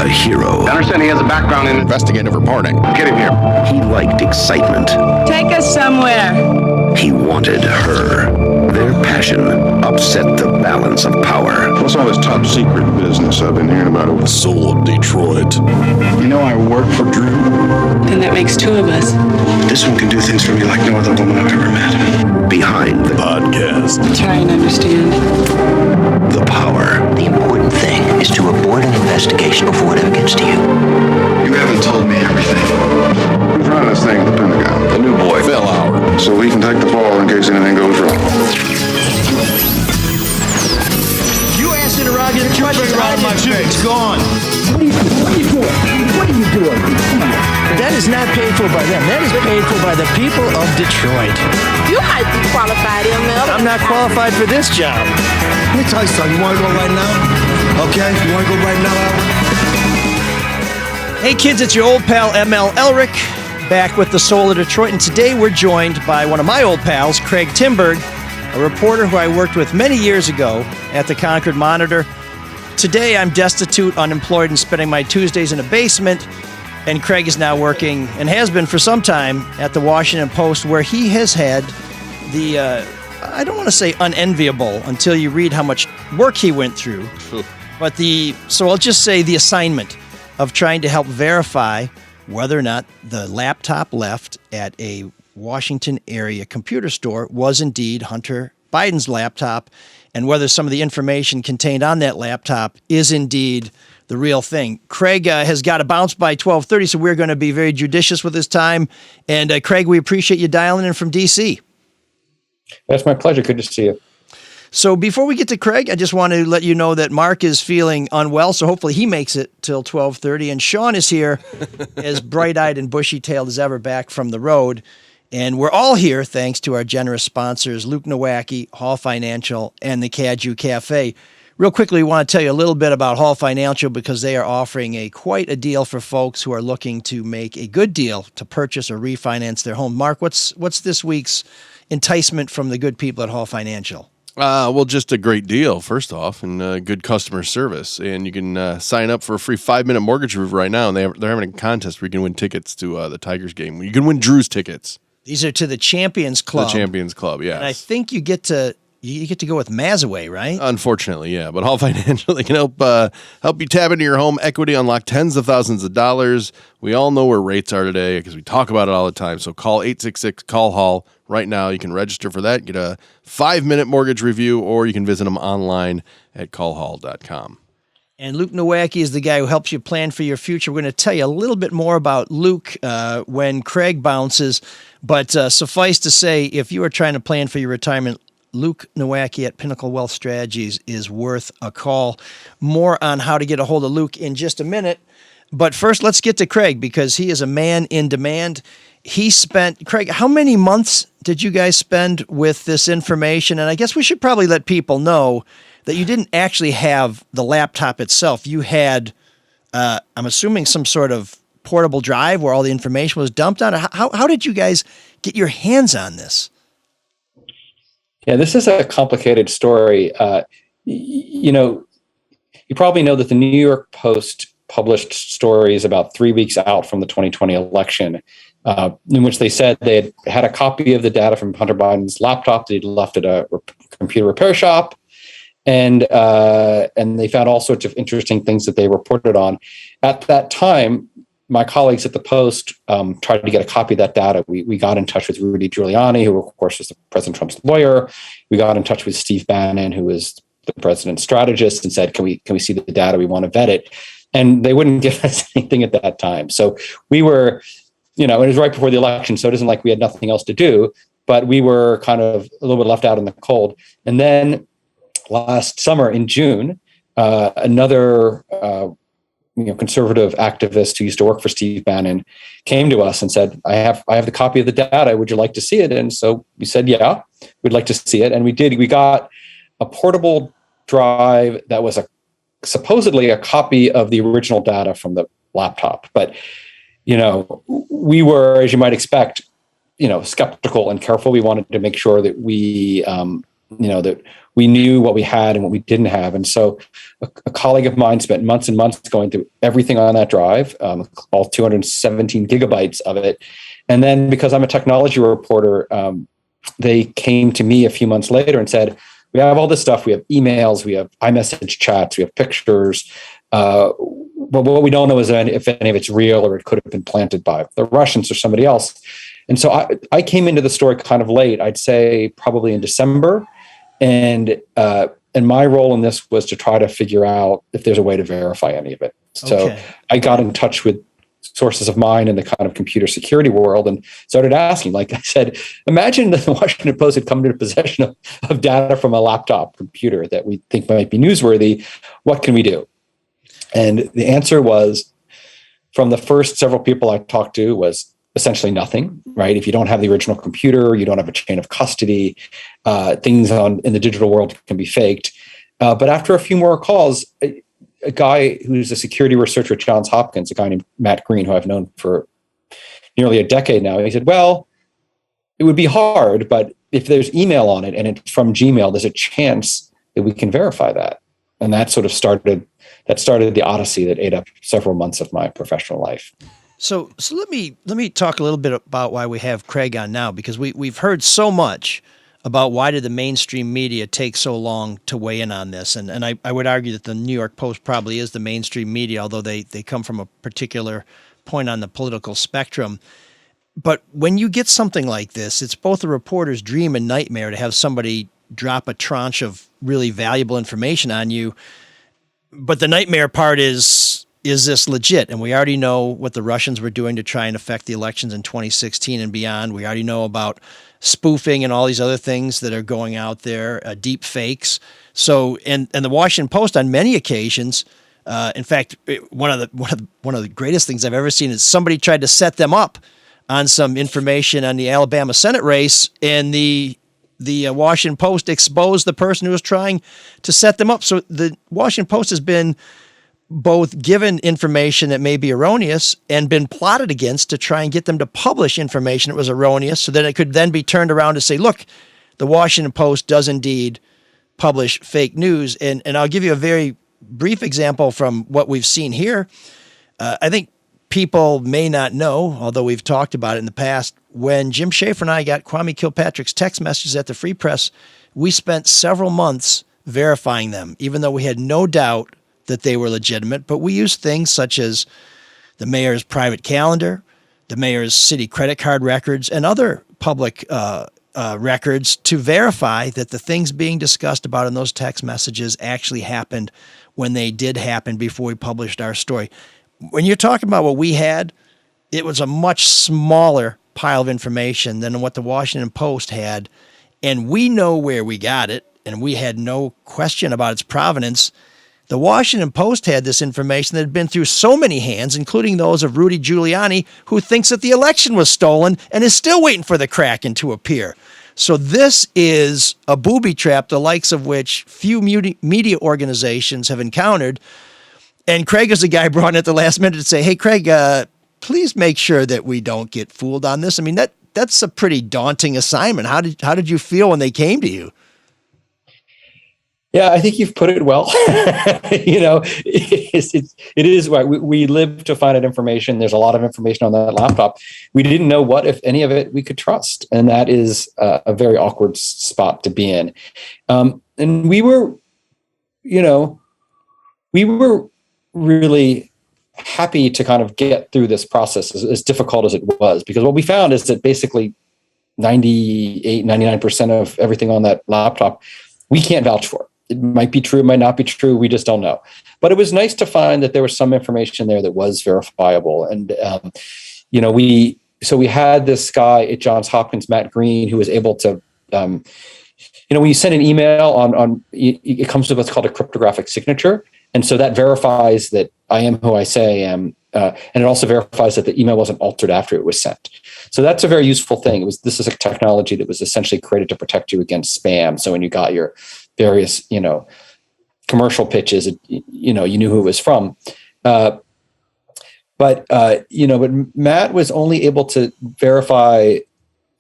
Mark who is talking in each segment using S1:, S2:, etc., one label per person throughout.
S1: a hero.
S2: I understand he has a background in investigative reporting. Get him here.
S1: He liked excitement.
S3: Take us somewhere.
S1: He wanted her. Their passion upset the balance of power.
S4: What's all this top secret business I've been hearing about?
S5: The soul of Detroit.
S4: You know I work for Drew.
S3: Then that makes two of us.
S4: This one can do things for me like no other woman I've ever met.
S1: Behind the
S5: Podcast.
S3: Try and understand.
S1: the power.
S6: The important thing is to abort an investigation before it ever gets to you.
S4: You haven't told me everything. Who's running this thing at the Pentagon?
S2: The new boy, Phil Howard.
S4: So we can take the fall in case anything goes wrong.
S7: You asked interrogative questions around my face. It's gone.
S8: What are you doing?
S7: That is not paid for by them. That is paid for by the people of Detroit.
S9: You might be qualified, ML.
S7: I'm not qualified for this job.
S8: Let me tell you something. You want to go right now? Okay? You want to go right now?
S10: Hey kids, it's your old pal ML Elric, back with the Soul of Detroit, and today we're joined by one of my old pals, Craig Timberg, a reporter who I worked with many years ago at the Concord Monitor. Today I'm destitute, unemployed, and spending my Tuesdays in a basement, and Craig is now working, and has been for some time, at the Washington Post, where he has had the, I don't want to say unenviable until you read how much work he went through, but so I'll just say the assignment of trying to help verify whether or not the laptop left at a Washington area computer store was indeed Hunter Biden's laptop, and whether some of the information contained on that laptop is indeed the real thing. Craig has got to bounce by 12:30, so we're going to be very judicious with his time. And Craig, we appreciate you dialing in from D.C.
S11: That's my pleasure. Good to see you.
S10: So before we get to Craig, I just want to let you know that Mark is feeling unwell, so hopefully he makes it till 12:30. And Shawn is here, as bright-eyed and bushy-tailed as ever, back from the road. And we're all here thanks to our generous sponsors, Luke Nowacki, Hall Financial, and the Caju Cafe. Real quickly, we want to tell you a little bit about Hall Financial because they are offering quite a deal for folks who are looking to make a good deal to purchase or refinance their home. Mark, what's this week's enticement from the good people at Hall Financial?
S5: Well, just a great deal, first off, and good customer service. And you can sign up for a free 5-minute mortgage review right now, and they're having a contest where you can win tickets to the Tigers game. You can win Drew's tickets.
S10: These are to the Champions Club.
S5: The Champions Club, yes.
S10: And I think you get to go with Mazaway, right?
S5: Unfortunately, yeah. But Hall Financial, they can help you tap into your home equity, unlock tens of thousands of dollars. We all know where rates are today because we talk about it all the time. So call 866-CALL-HALL right now. You can register for that, get a 5-minute mortgage review, or you can visit them online at callhall.com.
S10: And Luke Nowacki is the guy who helps you plan for your future. We're going to tell you a little bit more about Luke when Craig bounces. But suffice to say, if you are trying to plan for your retirement, Luke Nowacki at Pinnacle Wealth Strategies is worth a call. More on how to get a hold of Luke in just a minute. But first, let's get to Craig because he is a man in demand. Craig, how many months did you guys spend with this information? And I guess we should probably let people know that you didn't actually have the laptop itself. You had, I'm assuming, some sort of portable drive where all the information was dumped on. How did you guys get your hands on this?
S11: Yeah, this is a complicated story. You probably know that the New York Post published stories about 3 weeks out from the 2020 election, in which they said they had a copy of the data from Hunter Biden's laptop that he'd left at a computer repair shop. And they found all sorts of interesting things that they reported on. At that time, my colleagues at the Post tried to get a copy of that data. We got in touch with Rudy Giuliani, who, of course, was President Trump's lawyer. We got in touch with Steve Bannon, who was the president's strategist, and said, can we see the data? We want to vet it. And they wouldn't give us anything at that time. So we were, it was right before the election, so it isn't like we had nothing else to do, but we were kind of a little bit left out in the cold. And then last summer in June, another conservative activist who used to work for Steve Bannon came to us and said, I have the copy of the data. Would you like to see it? And so we said, yeah, we'd like to see it. And we did. We got a portable drive that was supposedly a copy of the original data from the laptop. But, we were, as you might expect, skeptical and careful. We wanted to make sure that we that we knew what we had and what we didn't have. And so a colleague of mine spent months and months going through everything on that drive, all 217 gigabytes of it. And then because I'm a technology reporter, they came to me a few months later and said, we have all this stuff. We have emails, we have iMessage chats, we have pictures. But what we don't know is if any of it's real or it could have been planted by the Russians or somebody else. And so I came into the story kind of late, I'd say probably in December. And my role in this was to try to figure out if there's a way to verify any of it. So I got in touch with sources of mine in the kind of computer security world and started asking, like I said, imagine that the Washington Post had come into possession of data from a laptop computer that we think might be newsworthy. What can we do? And the answer was, from the first several people I talked to, was essentially nothing, right? If you don't have the original computer, you don't have a chain of custody, things in the digital world can be faked. But after a few more calls, a guy who's a security researcher at Johns Hopkins, a guy named Matt Green, who I've known for nearly a decade now, he said, well, it would be hard, but if there's email on it and it's from Gmail, there's a chance that we can verify that. And that sort of started the odyssey that ate up several months of my professional life.
S10: So let me talk a little bit about why we have Craig on now, because we've heard so much about why did the mainstream media take so long to weigh in on this. And I would argue that the New York Post probably is the mainstream media, although they come from a particular point on the political spectrum. But when you get something like this, it's both a reporter's dream and nightmare to have somebody drop a tranche of really valuable information on you. But the nightmare part is this legit? And we already know what the Russians were doing to try and affect the elections in 2016 and beyond. We already know about spoofing and all these other things that are going out there, deep fakes. So, and the Washington Post on many occasions, in fact, one of the greatest things I've ever seen is somebody tried to set them up on some information on the Alabama Senate race, and the Washington Post exposed the person who was trying to set them up. So the Washington Post has been both given information that may be erroneous and been plotted against to try and get them to publish information that was erroneous, so that it could then be turned around to say, look, the Washington Post does indeed publish fake news. And I'll give you a very brief example from what we've seen here. I think people may not know, although we've talked about it in the past, when Jim Schaefer and I got Kwame Kilpatrick's text messages at the Free Press, we spent several months verifying them, even though we had no doubt that they were legitimate. But we used things such as the mayor's private calendar, the mayor's city credit card records, and other public records to verify that the things being discussed about in those text messages actually happened when they did happen before we published our story. When you're talking about what we had, it was a much smaller pile of information than what the Washington Post had. And we know where we got it, and we had no question about its provenance. The Washington Post had this information that had been through so many hands, including those of Rudy Giuliani, who thinks that the election was stolen and is still waiting for the Kraken to appear. So this is a booby trap, the likes of which few media organizations have encountered. And Craig is the guy brought in at the last minute to say, hey, Craig, please make sure that we don't get fooled on this. I mean, that's a pretty daunting assignment. How did you feel when they came to you?
S11: Yeah, I think you've put it well. It is right. We live to find out information. There's a lot of information on that laptop. We didn't know what, if any of it, we could trust. And that is a very awkward spot to be in. And we were really happy to kind of get through this process, as difficult as it was, because what we found is that basically 99% of everything on that laptop, we can't vouch for. It might be true, it might not be true. We just don't know. But it was nice to find that there was some information there that was verifiable. And, we had this guy at Johns Hopkins, Matt Green, who was able to, when you send an email it comes with what's called a cryptographic signature. And so that verifies that I am who I say I am. And it also verifies that the email wasn't altered after it was sent. So that's a very useful thing. This is a technology that was essentially created to protect you against spam. So when you got your various, commercial pitches, you knew who it was from. But Matt was only able to verify,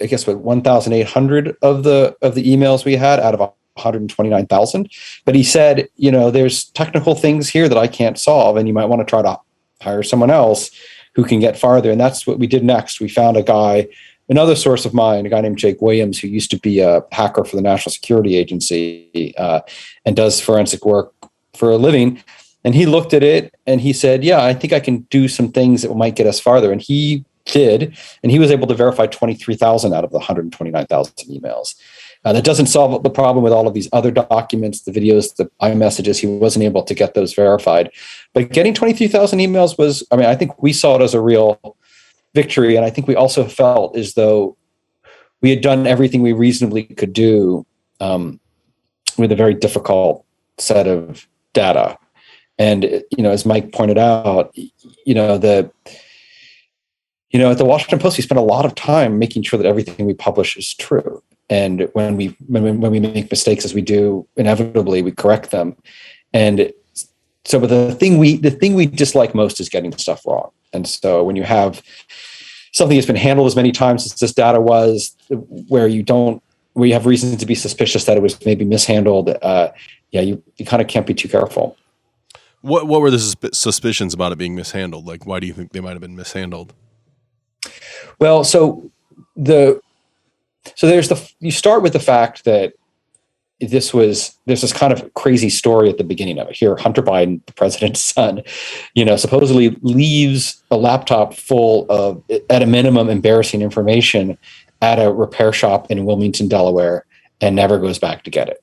S11: I guess, 1,800 of the emails we had out of 129,000. But he said, there's technical things here that I can't solve, and you might want to try to hire someone else who can get farther. And that's what we did next. We found a guy, another source of mine, a guy named Jake Williams, who used to be a hacker for the National Security Agency and does forensic work for a living. And he looked at it and he said, yeah, I think I can do some things that might get us farther. And he did. And he was able to verify 23,000 out of the 129,000 emails. That doesn't solve the problem with all of these other documents, the videos, the iMessages. He wasn't able to get those verified. But getting 23,000 emails was, I think we saw it as a real victory. And I think we also felt as though we had done everything we reasonably could do with a very difficult set of data. And, as Mike pointed out, at the Washington Post, we spent a lot of time making sure that everything we publish is true. And when we make mistakes, as we do, inevitably we correct them. And so, but the thing we dislike most is getting stuff wrong. And so, when you have something that's been handled as many times as this data was, where you have reason to be suspicious that it was maybe mishandled, you kind of can't be too careful.
S5: What were the suspicions about it being mishandled? Like, why do you think they might have been mishandled?
S11: Well, you start with the fact that there's this kind of crazy story at the beginning of it. Here, Hunter Biden, the president's son, supposedly leaves a laptop full of, at a minimum, embarrassing information at a repair shop in Wilmington, Delaware, and never goes back to get it.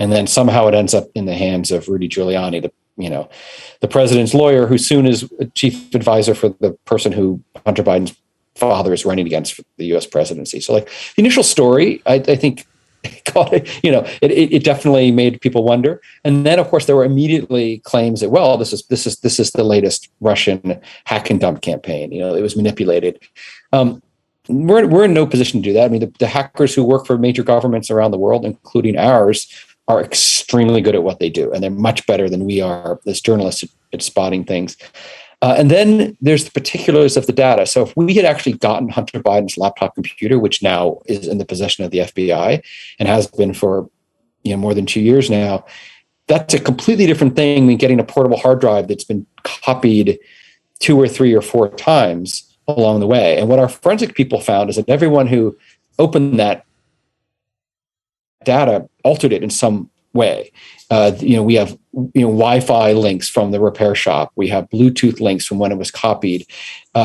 S11: And then somehow it ends up in the hands of Rudy Giuliani, the president's lawyer, who soon is a chief advisor for the person who Hunter Biden's father is running against for the U.S. presidency. So, like, the initial story, I think, it definitely made people wonder. And then, of course, there were immediately claims that, well, this is the latest Russian hack and dump campaign. It was manipulated. We're in no position to do that. I mean, the hackers who work for major governments around the world, including ours, are extremely good at what they do, and they're much better than we are as journalists at spotting things. And then there's the particulars of the data. So if we had actually gotten Hunter Biden's laptop computer, which now is in the possession of the FBI and has been for more than 2 years now, that's a completely different thing than getting a portable hard drive that's been copied 2 or 3 or 4 times along the way. And what our forensic people found is that everyone who opened that data altered it in some way. We have Wi-Fi links from the repair shop. We have Bluetooth links from when it was copied.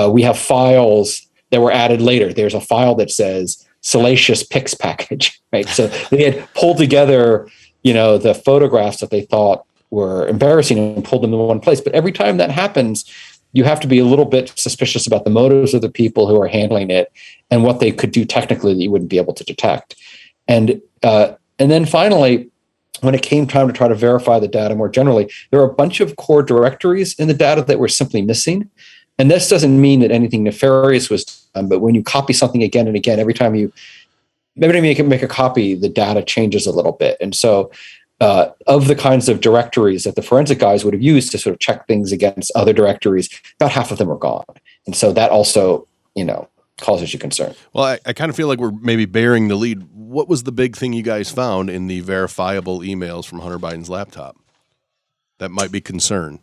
S11: We have files that were added later. There's a file that says salacious pics package, right? So they had pulled together, the photographs that they thought were embarrassing and pulled them in one place. But every time that happens, you have to be a little bit suspicious about the motives of the people who are handling it and what they could do technically that you wouldn't be able to detect. And then finally, when it came time to try to verify the data more generally, there are a bunch of core directories in the data that were simply missing. And this doesn't mean that anything nefarious was done, but when you copy something again and again, every time you make a copy, the data changes a little bit. And so of the kinds of directories that the forensic guys would have used to sort of check things against other directories, about half of them are gone. And so that also, causes you concern.
S5: Well, I kind of feel like we're maybe bearing the lead. What was the big thing you guys found in the verifiable emails from Hunter Biden's laptop that might be concern?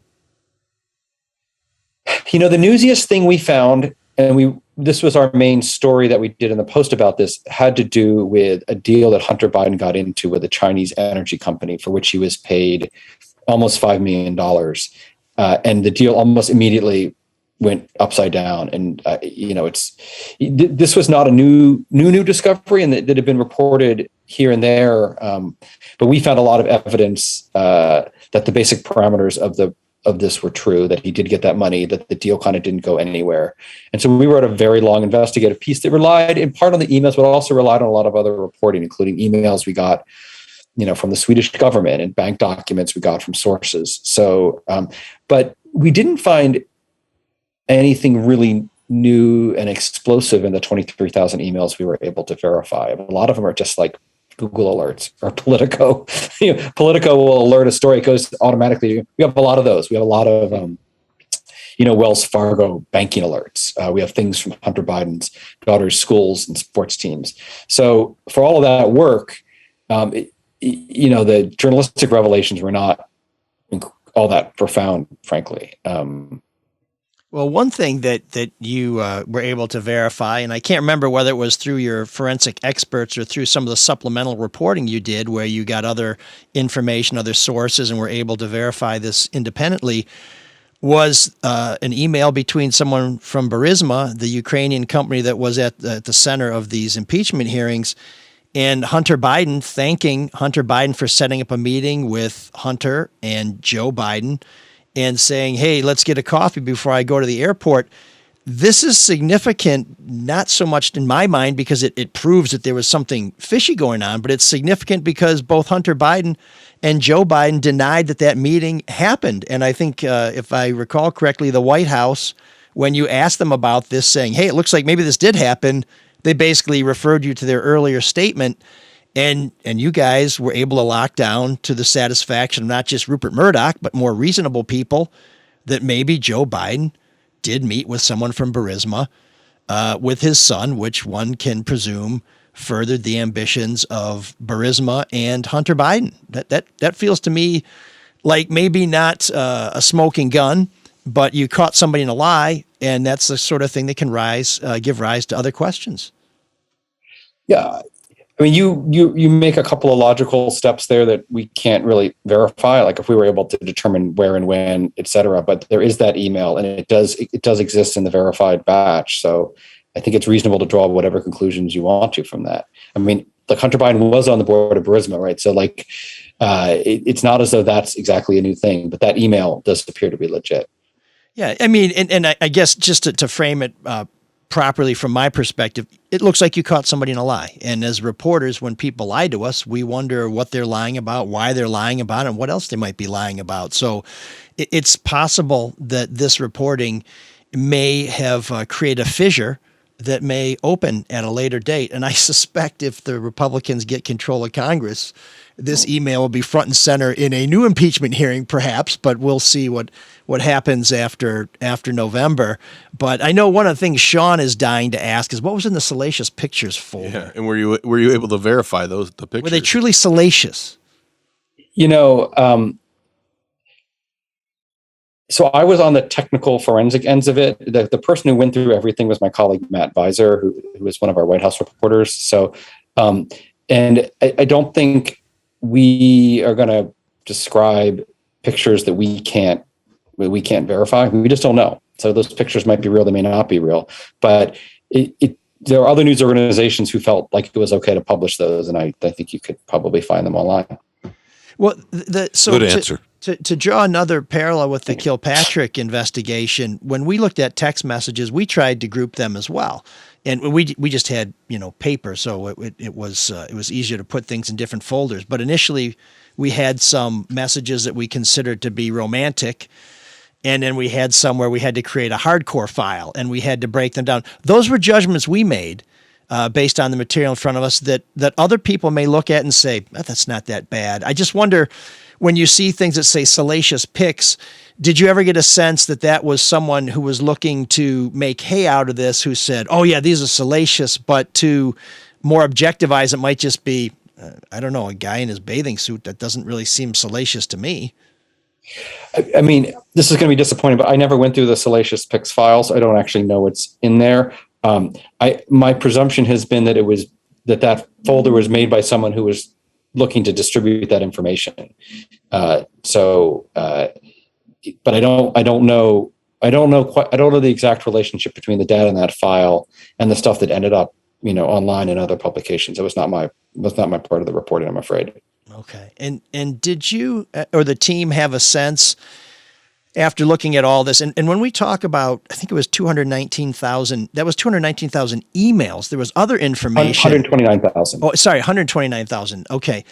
S11: The newsiest thing we found, and this was our main story that we did in the Post about this, had to do with a deal that Hunter Biden got into with a Chinese energy company for which he was paid almost $5 million. And the deal almost immediately went upside down. And, this was not a new discovery, and that had been reported here and there. But we found a lot of evidence that the basic parameters of this were true, that he did get that money, that the deal kind of didn't go anywhere. And so we wrote a very long investigative piece that relied in part on the emails, but also relied on a lot of other reporting, including emails we got, from the Swedish government and bank documents we got from sources. So, but we didn't find anything really new and explosive in the 23,000 emails we were able to verify. A lot of them are just like Google alerts or Politico. Politico will alert a story. It goes automatically. We have a lot of those. We have a lot of, Wells Fargo banking alerts. We have things from Hunter Biden's daughter's schools and sports teams. So for all of that work, the journalistic revelations were not all that profound, frankly.
S10: Well, one thing that you were able to verify, and I can't remember whether it was through your forensic experts or through some of the supplemental reporting you did where you got other information, other sources, and were able to verify this independently, was an email between someone from Burisma, the Ukrainian company that was at the center of these impeachment hearings, and Hunter Biden, thanking Hunter Biden for setting up a meeting with Hunter and Joe Biden and saying, hey, let's get a coffee before I go to the airport. This is significant, not so much in my mind because it proves that there was something fishy going on, but it's significant because both Hunter Biden and Joe Biden denied that meeting happened. And I think, if I recall correctly, the White House, when you asked them about this, saying, hey, it looks like maybe this did happen, they basically referred you to their earlier statement. And you guys were able to lock down to the satisfaction of not just Rupert Murdoch, but more reasonable people that maybe Joe Biden did meet with someone from Burisma with his son, which one can presume furthered the ambitions of Burisma and Hunter Biden. That feels to me like maybe not a smoking gun, but you caught somebody in a lie, and that's the sort of thing that can give rise to other questions.
S11: Yeah. I mean, you make a couple of logical steps there that we can't really verify, like if we were able to determine where and when, et cetera. But there is that email, and it does exist in the verified batch. So I think it's reasonable to draw whatever conclusions you want to from that. I mean, like Hunter Biden was on the board of Burisma, right? So it's not as though that's exactly a new thing, but that email does appear to be legit.
S10: Yeah, I mean, and I guess just to frame it properly from my perspective, it looks like you caught somebody in a lie. And as reporters, when people lie to us, we wonder what they're lying about, why they're lying about, and what else they might be lying about. So it's possible that this reporting may have created a fissure that may open at a later date. And I suspect if the Republicans get control of Congress, this email will be front and center in a new impeachment hearing, perhaps, but we'll see what happens after November. But I know one of the things Shawn is dying to ask is what was in the salacious pictures folder?
S5: Yeah, and were you able to verify the pictures?
S10: Were they truly salacious?
S11: So I was on the technical forensic ends of it. The person who went through everything was my colleague, Matt Visor, who was one of our White House reporters. So, and I don't think we are going to describe pictures that we can't verify. We just don't know. So those pictures might be real. They may not be real, but there are other news organizations who felt like it was okay to publish those. And I think you could probably find them online.
S10: Well,
S2: good answer.
S10: To draw another parallel with the Kilpatrick investigation, when we looked at text messages, we tried to group them as well, and we just had paper, so it was easier to put things in different folders. But initially, we had some messages that we considered to be romantic, and then we had some where we had to create a hardcore file, and we had to break them down. Those were judgments we made based on the material in front of us that other people may look at and say, that's not that bad. I just wonder, when you see things that say salacious pics, did you ever get a sense that was someone who was looking to make hay out of this, who said, oh yeah, these are salacious, but to more objectivize, it might just be, I don't know, a guy in his bathing suit that doesn't really seem salacious to me.
S11: I mean, this is going to be disappointing, but I never went through the salacious pics files. I don't actually know what's in there. My presumption has been that it was that folder was made by someone who was looking to distribute that information. But I don't know the exact relationship between the data in that file and the stuff that ended up, online in other publications. It was not my part of the reporting, I'm afraid.
S10: Okay. And did you or the team have a sense after looking at all this, and when we talk about, I think it was 219,000, that was 219,000 emails. There was other information.
S11: 129,000.
S10: Oh, sorry, 129,000. Okay.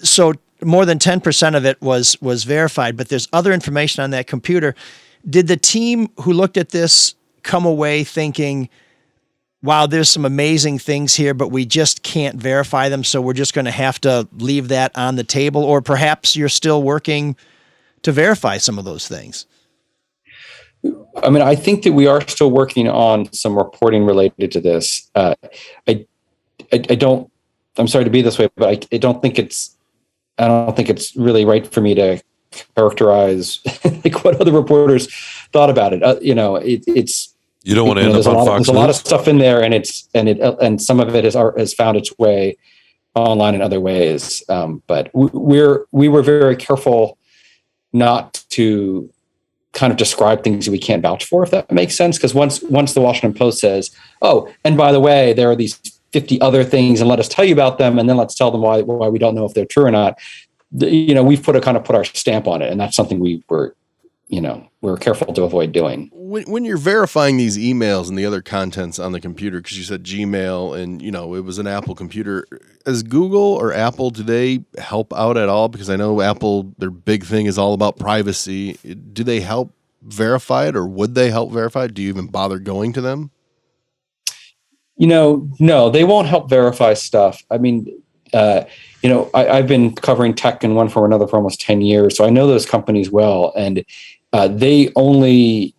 S10: So more than 10% of it was verified, but there's other information on that computer. Did the team who looked at this come away thinking, wow, there's some amazing things here, but we just can't verify them, so we're just going to have to leave that on the table? Or perhaps you're still working to verify some of those things?
S11: I mean, I think that we are still working on some reporting related to this. I'm sorry to be this way, but I don't think it's I don't think it's really right for me to characterize like what other reporters thought about it. It's
S12: you don't want to end up on Fox News.
S11: There's a lot of stuff in there, and some of it has found its way online in other ways. But we were very careful not to kind of describe things that we can't vouch for, if that makes sense. Because once the Washington Post says, "Oh, and by the way, there are these 50 other things, and let us tell you about them, and then let's tell them why we don't know if they're true or not," we've put our stamp on it, and that's something we're careful to avoid doing.
S5: When you're verifying these emails and the other contents on the computer, because you said Gmail and it was an Apple computer, as Google or Apple, do they help out at all? Because I know Apple, their big thing is all about privacy. Do they help verify it, or would they help verify it? Do you even bother going to them?
S11: No, they won't help verify stuff. I mean, I've been covering tech in one form or another for almost 10 years, so I know those companies well, and they only,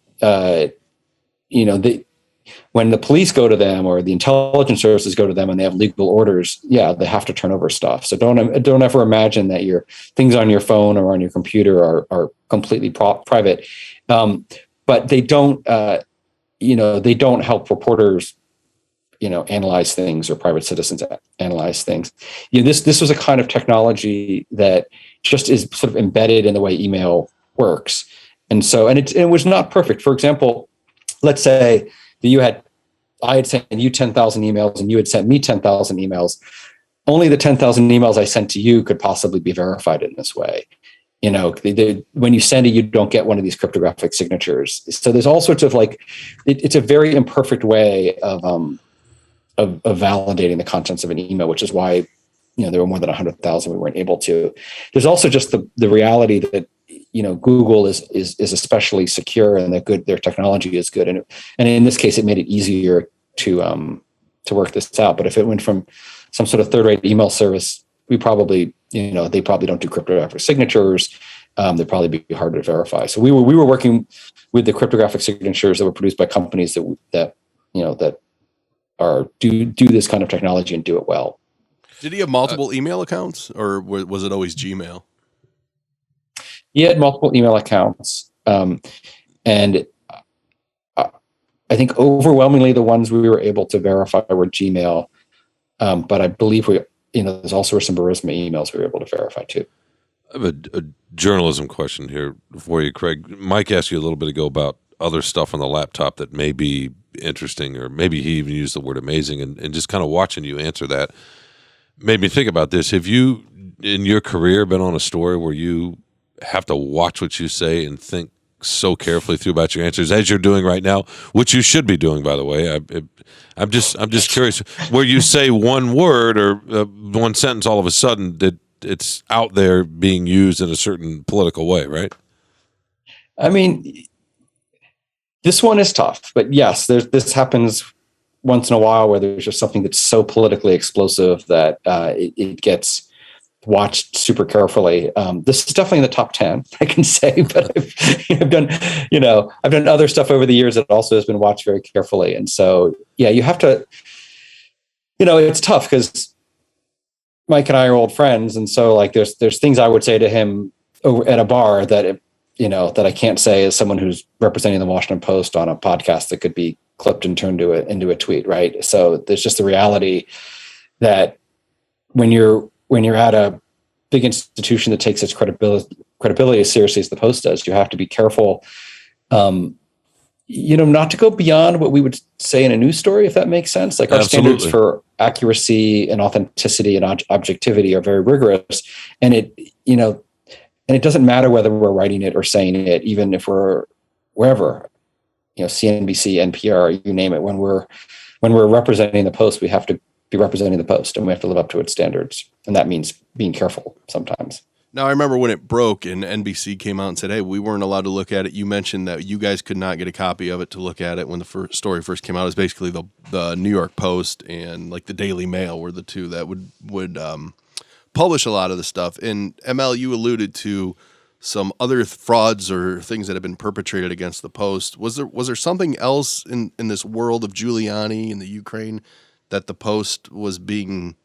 S11: when the police go to them or the intelligence services go to them and they have legal orders, they have to turn over stuff. So don't ever imagine that your things on your phone or on your computer are completely private. But they don't, they don't help reporters, analyze things, or private citizens analyze things. This was a kind of technology that just is sort of embedded in the way email works. And so, it was not perfect. For example, let's say that I had sent you 10,000 emails and you had sent me 10,000 emails. Only the 10,000 emails I sent to you could possibly be verified in this way. When you send it, you don't get one of these cryptographic signatures. So there's all sorts of it's a very imperfect way of validating the contents of an email, which is why, there were more than 100,000 we weren't able to. There's also just the reality that, Google is especially secure, and their technology is good. And in this case, it made it easier to work this out. But if it went from some sort of third-rate email service, we probably, they probably don't do cryptographic signatures. They'd probably be harder to verify. So we were working with the cryptographic signatures that were produced by companies that do this kind of technology and do it well.
S5: Did he have multiple email accounts, or was it always Gmail?
S11: He had multiple email accounts, and I think overwhelmingly the ones we were able to verify were Gmail. But I believe there's also some Burisma emails we were able to verify too.
S12: I have a journalism question here for you, Craig. Mike asked you a little bit ago about other stuff on the laptop that may be interesting, or maybe he even used the word amazing, and just kind of watching you answer that made me think about this. Have you, in your career, been on a story where you have to watch what you say and think so carefully through about your answers, as you're doing right now, which you should be doing, by the way? I'm just curious, where you say one word or one sentence, all of a sudden that it's out there being used in a certain political way, right?
S11: I mean, this one is tough, but yes, this happens once in a while where there's just something that's so politically explosive that it gets watched super carefully. This is definitely in the top 10, I can say, but I've done other stuff over the years that also has been watched very carefully. And so, you have to, it's tough because Mike and I are old friends. And so there's things I would say to him over at a bar that, that I can't say as someone who's representing the Washington Post on a podcast that could be clipped and turned into a tweet. Right. So there's just the reality that when you're at a big institution that takes its credibility as seriously as the Post does, you have to be careful, not to go beyond what we would say in a news story, if that makes sense. Our standards for accuracy and authenticity and objectivity are very rigorous. And it doesn't matter whether we're writing it or saying it, even if we're wherever, CNBC, NPR, you name it. When we're representing the Post, we have to be representing the Post, and we have to live up to its standards. And that means being careful sometimes.
S5: Now, I remember when it broke and NBC came out and said, hey, we weren't allowed to look at it. You mentioned that you guys could not get a copy of it to look at it when the story first came out. It was basically the New York Post and the Daily Mail were the two that would publish a lot of the stuff. And ML, you alluded to some other frauds or things that have been perpetrated against the Post. Was there something else in this world of Giuliani and the Ukraine that the Post was being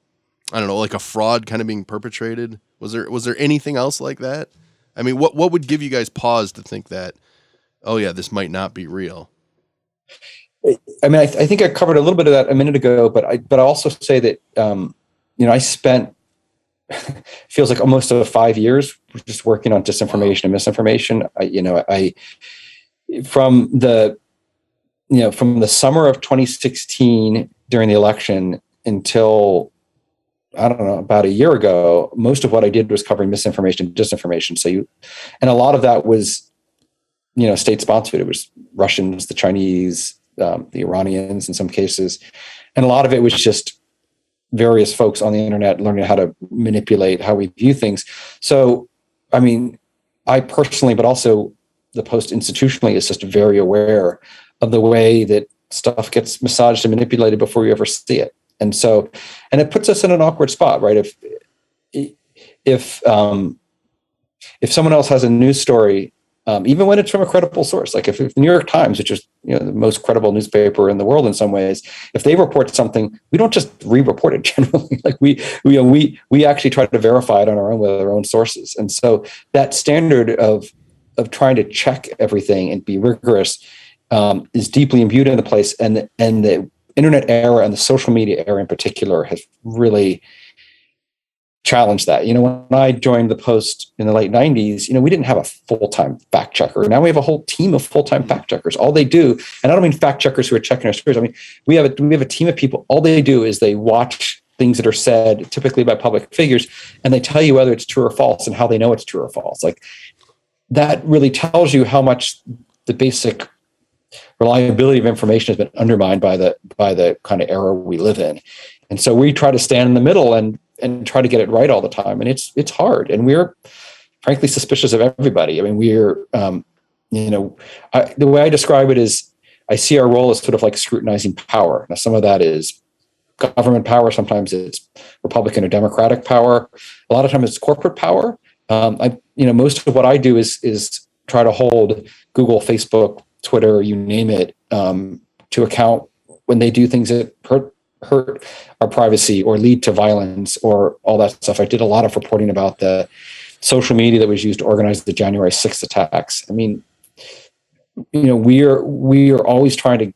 S5: I don't know, like a fraud kind of being perpetrated? Was there anything else like that? I mean, what would give you guys pause to think that, oh yeah, this might not be real?
S11: I mean, I think I covered a little bit of that a minute ago, but I also say that, I spent, feels like almost 5 years just working on disinformation and misinformation. From the summer of 2016 during the election until, I don't know, about a year ago, most of what I did was covering misinformation and disinformation. And a lot of that was, state sponsored. It was Russians, the Chinese, the Iranians in some cases. And a lot of it was just various folks on the internet learning how to manipulate how we view things. So, I mean, I personally, but also the Post institutionally, is just very aware of the way that stuff gets massaged and manipulated before you ever see it. And so, and it puts us in an awkward spot, right? If someone else has a news story, even when it's from a credible source, like if the New York Times, which is the most credible newspaper in the world in some ways, if they report something, we don't just re-report it generally. Like we actually try to verify it on our own with our own sources. And so that standard of trying to check everything and be rigorous is deeply imbued in the place, and the internet era and the social media era in particular has really challenged that. When I joined the Post in the late 90s, we didn't have a full-time fact checker. Now we have a whole team of full-time fact checkers. All they do, and I don't mean fact checkers who are checking our stories. I mean, we have a team of people. All they do is they watch things that are said, typically by public figures, and they tell you whether it's true or false and how they know it's true or false. Like, that really tells you how much the basic reliability of information has been undermined by the kind of era we live in. And so we try to stand in the middle and try to get it right all the time. And it's hard. And we're frankly suspicious of everybody. I mean, we're, the way I describe it is I see our role as sort of like scrutinizing power. Now, some of that is government power. Sometimes it's Republican or Democratic power. A lot of times it's corporate power. Most of what I do is try to hold Google, Facebook, Twitter, you name it, to account when they do things that hurt our privacy or lead to violence or all that stuff. I did a lot of reporting about the social media that was used to organize the January 6th attacks. I mean, we are always trying to,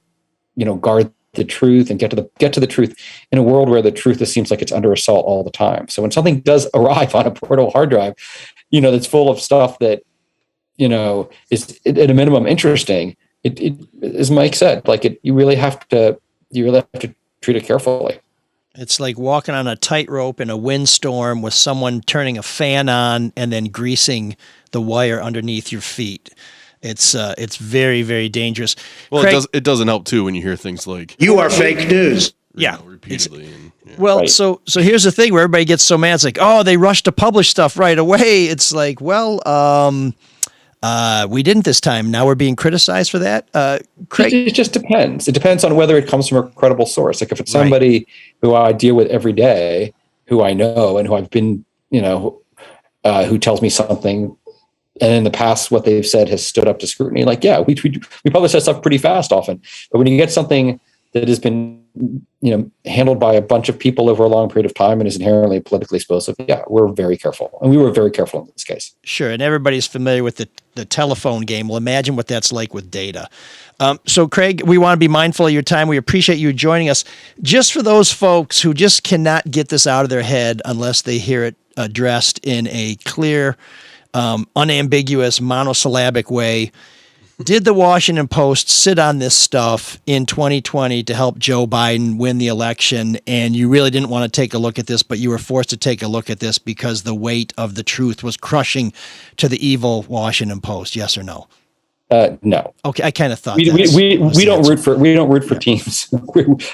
S11: guard the truth and get to the truth in a world where the truth seems like it's under assault all the time. So when something does arrive on a portable hard drive, that's full of stuff that, is at a minimum interesting, it as Mike said, like you really have to treat it carefully.
S10: It's like walking on a tightrope in a windstorm with someone turning a fan on and then greasing the wire underneath your feet. It's very, very dangerous.
S5: Well,
S10: Craig,
S5: it doesn't help too when you hear things like
S7: "You are fake news."
S10: Yeah,
S5: repeatedly.
S10: Well,
S11: right.
S10: so here's the thing where everybody gets so mad. It's like, oh, they rushed to publish stuff right away. It's like, well, we didn't this time. Now we're being criticized for that. Craig,
S11: it just depends. It depends on whether it comes from a credible source. Like if it's somebody who I deal with every day, who I know and who I've been, who tells me something, and in the past what they've said has stood up to scrutiny. Like, yeah, we publish that stuff pretty fast often. But when you get something that has been, handled by a bunch of people over a long period of time and is inherently politically explosive, yeah, we're very careful. And we were very careful in this case.
S10: Sure. And everybody's familiar with the telephone game. Well, imagine what that's like with data. So, Craig, we want to be mindful of your time. We appreciate you joining us. Just for those folks who just cannot get this out of their head unless they hear it addressed in a clear, unambiguous, monosyllabic way, did the Washington Post sit on this stuff in 2020 to help Joe Biden win the election, and you really didn't want to take a look at this, but you were forced to take a look at this because the weight of the truth was crushing to the evil Washington Post? Yes or no?
S11: No.
S10: Okay, I kind of thought
S11: we don't root for teams.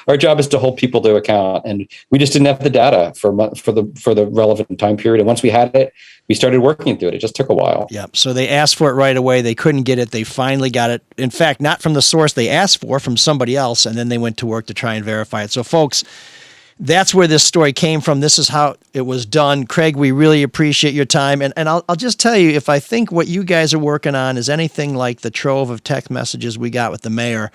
S11: Our job is to hold people to account, and we just didn't have the data for the relevant time period. And once we had it, we started working through it. It just took a while.
S10: Yeah. So they asked for it right away. They couldn't get it. They finally got it. In fact, not from the source they asked for, from somebody else, and then they went to work to try and verify it. So, folks, that's where this story came from. This is how it was done. Craig, we really appreciate your time. And I'll just tell you, if I think what you guys are working on is anything like the trove of text messages we got with the mayor,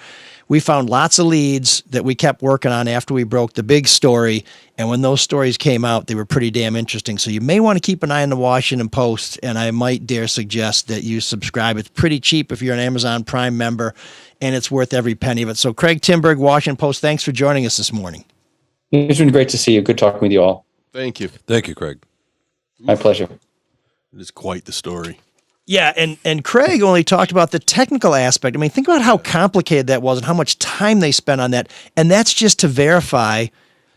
S10: we found lots of leads that we kept working on after we broke the big story. And when those stories came out, they were pretty damn interesting. So you may want to keep an eye on the Washington Post, and I might dare suggest that you subscribe. It's pretty cheap if you're an Amazon Prime member, and it's worth every penny of it. So Craig Timberg, Washington Post, thanks for joining us this morning.
S11: It's been great to see you. Good talking with you all.
S5: Thank you.
S12: Thank you, Craig.
S11: My pleasure.
S5: It is quite the story.
S10: Yeah, and Craig only talked about the technical aspect. I mean, think about how complicated that was and how much time they spent on that. And that's just to verify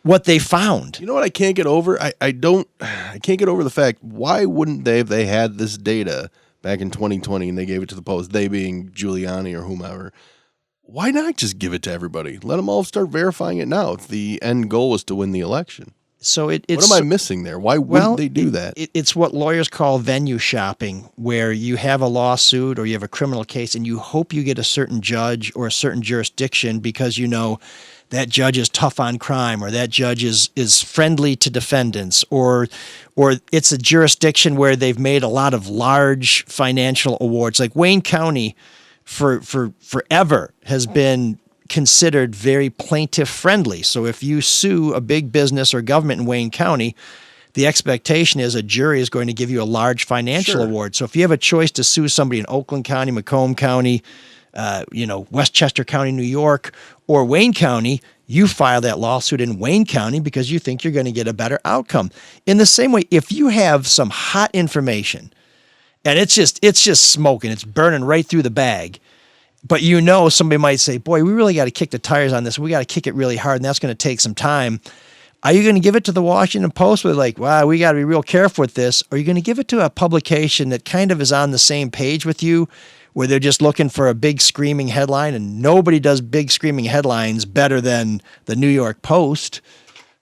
S10: what they found.
S5: You know what I can't get over? I can't get over the fact, why wouldn't they, if they had this data back in 2020 and they gave it to the Post, they being Giuliani or whomever, why not just give it to everybody? Let them all start verifying it now if the end goal is to win the election.
S10: So it's
S5: what am I missing there? Why wouldn't they do that?
S10: It's what lawyers call venue shopping, where you have a lawsuit or you have a criminal case and you hope you get a certain judge or a certain jurisdiction because you know that judge is tough on crime, or that judge is friendly to defendants, or it's a jurisdiction where they've made a lot of large financial awards. Like Wayne County for forever has been considered very plaintiff friendly. So if you sue a big business or government in Wayne County, the expectation is a jury is going to give you a large financial award. So if you have a choice to sue somebody in Oakland County, Macomb County, Westchester County, New York, or Wayne County, you file that lawsuit in Wayne County because you think you're going to get a better outcome. In the same way, if you have some hot information and it's just smoking, it's burning right through the bag, but you know somebody might say, boy, we really got to kick the tires on this. We got to kick it really hard, and that's going to take some time. Are you going to give it to the Washington Post with like, wow, we got to be real careful with this? Or are you going to give it to a publication that kind of is on the same page with you, where they're just looking for a big screaming headline, and nobody does big screaming headlines better than the New York Post?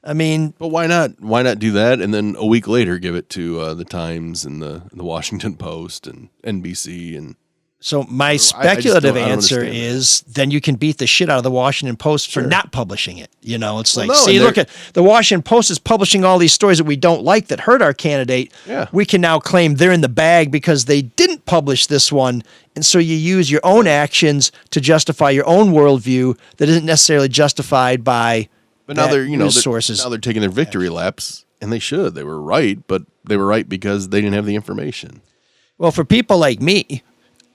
S10: I mean,
S5: but why not? Why not do that, and then a week later give it to the Times and the Washington Post and NBC and.
S10: So my speculative answer is then you can beat the shit out of the Washington Post for not publishing it. You know, it's like, see, look at the Washington Post is publishing all these stories that we don't like that hurt our candidate.
S5: Yeah.
S10: We can now claim they're in the bag because they didn't publish this one. And so you use your own actions to justify your own worldview that isn't necessarily justified by news sources.
S5: Now they're taking their victory laps, and they should. They were right, but they were right because they didn't have the information.
S10: Well, for people like me,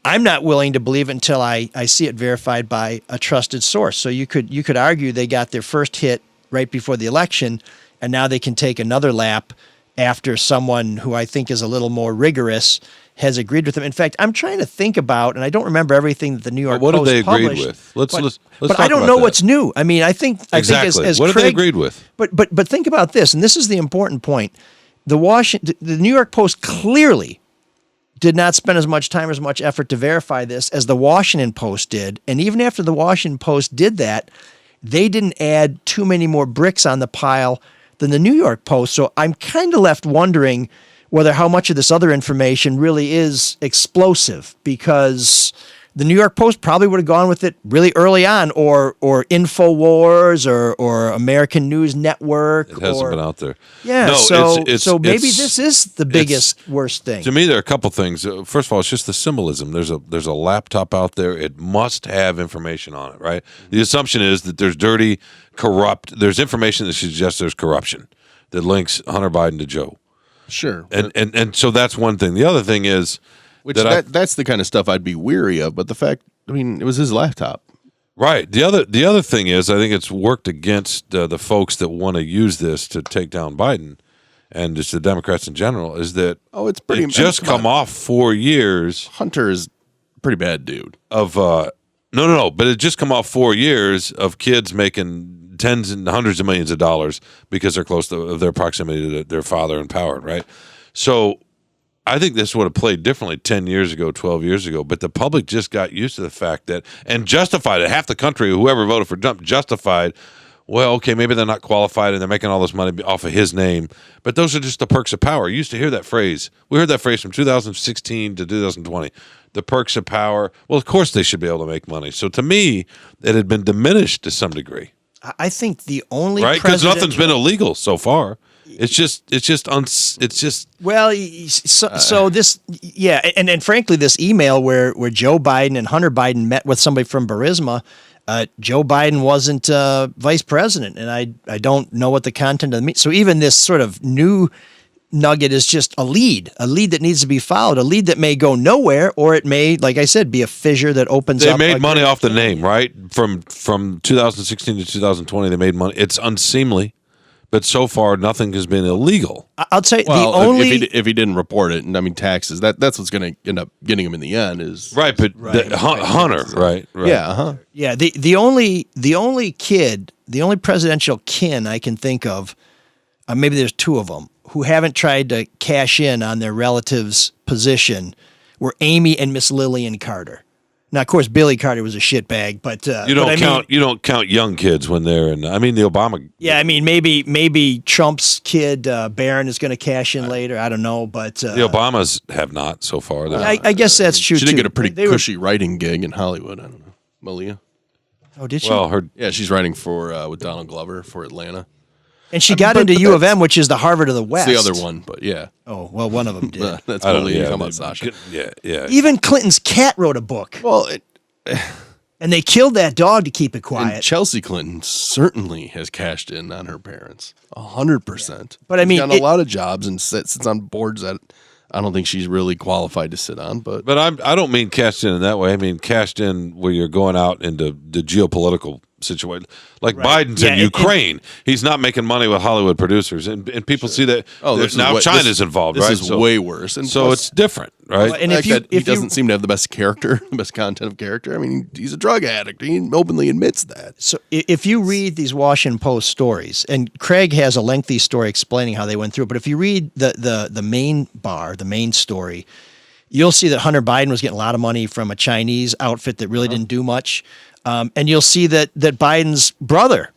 S10: I'm not willing to believe it until I see it verified by a trusted source. So you could argue they got their first hit right before the election, and now they can take another lap after someone who I think is a little more rigorous has agreed with them. In fact, I'm trying to think about, and I don't remember everything that the New York Post published.
S12: What have they agreed with? Let's
S10: but I don't know what's new. I mean, I think as
S12: what have they agreed with?
S10: But think about this, and this is the important point. The New York Post clearly did not spend as much time or as much effort to verify this as the Washington Post did. And even after the Washington Post did that, they didn't add too many more bricks on the pile than the New York Post. So I'm kind of left wondering whether how much of this other information really is explosive, because the New York Post probably would have gone with it really early on, or InfoWars or American News Network.
S12: It hasn't been out there.
S10: Yeah,
S12: no,
S10: so maybe this is the biggest, worst thing.
S12: To me, there are a couple things. First of all, it's just the symbolism. There's a laptop out there. It must have information on it, right? The assumption is that there's dirty, corrupt. There's information that suggests there's corruption that links Hunter Biden to Joe.
S5: Sure,
S12: and so that's one thing. The other thing is.
S5: That's the kind of stuff I'd be weary of. But the fact, I mean, it was his laptop.
S12: Right. The other thing is, I think it's worked against the folks that want to use this to take down Biden and just the Democrats in general, is that
S5: it's pretty.
S12: It just come off 4 years.
S5: Hunter is a pretty bad dude.
S12: Of no, but it just come off 4 years of kids making tens and hundreds of millions of dollars because they're close to their proximity to their father in power, right? So I think this would have played differently 10 years ago, 12 years ago, but the public just got used to the fact that, and justified it. Half the country, whoever voted for Trump, justified, well, okay, maybe they're not qualified and they're making all this money off of his name, but those are just the perks of power. You used to hear that phrase. We heard that phrase from 2016 to 2020. The perks of power. Well, of course they should be able to make money. So to me, it had been diminished to some degree.
S10: I think the only
S12: right, because nothing's been illegal so far. It's just
S10: well, so this, yeah, and frankly, this email where Joe Biden and Hunter Biden met with somebody from Burisma, Joe Biden wasn't vice president, and I don't know what the content of the meeting. So even this sort of new nugget is just a lead that needs to be followed, a lead that may go nowhere, or it may, like I said, be a fissure that opens up.
S12: They made money off the name, right? From 2016 to 2020, they made money. It's unseemly. But so far, nothing has been illegal.
S10: I'll tell you,
S5: well,
S10: the only
S5: if he didn't report it, and I mean taxes, that's what's going to end up getting him in the end is
S12: right. But Hunter, right?
S5: Yeah,
S10: yeah. The only presidential kin I can think of, maybe there's two of them who haven't tried to cash in on their relative's position, were Amy and Miss Lillian Carter. Now, of course, Billy Carter was a shitbag, but
S12: you don't count young kids when they're in. I mean, the Obama.
S10: Yeah, I mean, maybe Trump's kid Barron is going to cash in later. I don't know, but
S12: the Obamas have not so far.
S10: I guess that's true.
S5: She did
S10: too.
S5: get a pretty cushy writing gig in Hollywood. I don't know, Malia.
S10: Oh, did she?
S12: Well,
S5: she's writing for with Donald Glover for Atlanta.
S10: And she got into U of M, which is the Harvard of the West.
S5: It's the other one, but yeah.
S10: Oh, well, one of them did.
S5: That's Malia. Talking about Sasha.
S12: Yeah.
S10: Even Clinton's cat wrote a book.
S5: Well,
S10: and they killed that dog to keep it quiet.
S5: And Chelsea Clinton certainly has cashed in on her parents, 100%.
S10: But I mean,
S5: she's done a lot of jobs and sits on boards that I don't think she's really qualified to sit on. But
S12: I don't mean cashed in that way. I mean cashed in where you're going out into the geopolitical situation, like Biden's in Ukraine. He's not making money with Hollywood producers, and people see that.
S5: Oh,
S12: now China's involved.
S5: This
S12: right?
S5: is way worse, and
S12: so it's different, right?
S10: And if
S5: he doesn't seem to have the best character, the best content of character. I mean, he's a drug addict. He openly admits that.
S10: So if you read these Washington Post stories, and Craig has a lengthy story explaining how they went through it, but if you read the main story, you'll see that Hunter Biden was getting a lot of money from a Chinese outfit that really didn't do much. And you'll see that Biden's brother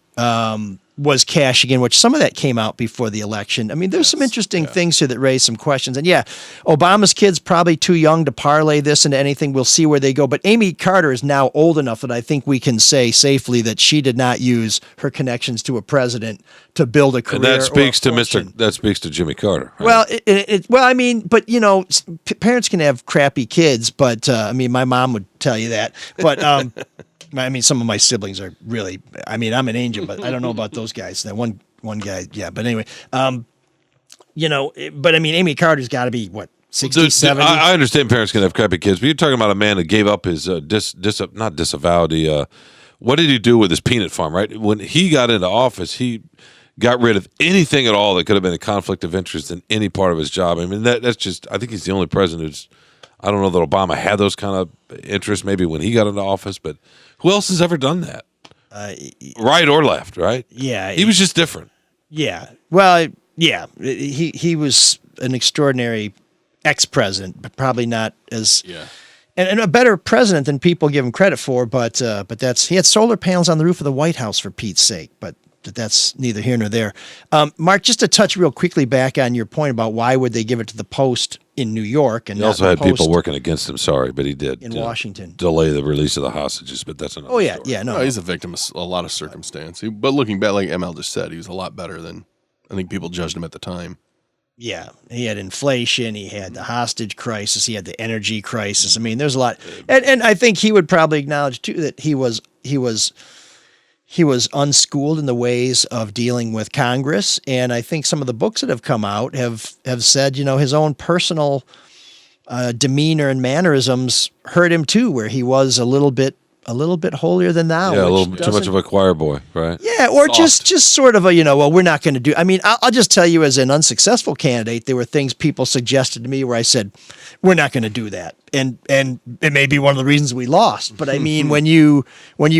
S10: was cashing in, which some of that came out before the election. I mean, there's some interesting things here that raise some questions. And Obama's kid's probably too young to parlay this into anything. We'll see where they go. But Amy Carter is now old enough that I think we can say safely that she did not use her connections to a president to build a career.
S12: And that speaks to
S10: fortune.
S12: That speaks to Jimmy Carter.
S10: Right? Well, I mean, but parents can have crappy kids, but I mean, my mom would tell you that. But I mean, some of my siblings are really, I mean, I'm an angel, but I don't know about those guys. That one guy, yeah. But anyway, but I mean, Amy Carter's got to be, 60, 70?
S12: I understand parents can have crappy kids, but you're talking about a man that gave up his, not disavowed, what did he do with his peanut farm, right? When he got into office, he got rid of anything at all that could have been a conflict of interest in any part of his job. I mean, that's just, I think he's the only president who's, I don't know that Obama had those kind of interests maybe when he got into office, but who else has ever done that? Right or left, right?
S10: Yeah.
S12: He was just different.
S10: Yeah. Well, yeah. He was an extraordinary ex-president, but probably not as and a better president than people give him credit for, but he had solar panels on the roof of the White House, for Pete's sake, but that's neither here nor there. Mark, just to touch real quickly back on your point about why would they give it to the Post in New York, and
S12: he also had people working against him. Sorry, but he did
S10: in Washington
S12: delay the release of the hostages. But that's another.
S10: Oh yeah,
S12: story.
S10: yeah. No,
S5: he's a victim of a lot of circumstance. But looking back, like ML just said, he was a lot better than I think people judged him at the time. Yeah,
S10: he had inflation, he had the hostage crisis, he had the energy crisis. I mean, there's a lot, and I think he would probably acknowledge too that he was unschooled in the ways of dealing with Congress. And I think some of the books that have come out have said, his own personal demeanor and mannerisms hurt him too, where he was a little bit holier than thou.
S12: Yeah, a little too much of a choir boy, right?
S10: Yeah, or just sort of we're not going to do. I mean, I'll just tell you, as an unsuccessful candidate, there were things people suggested to me where I said, we're not going to do that. And it may be one of the reasons we lost. But I mean, when you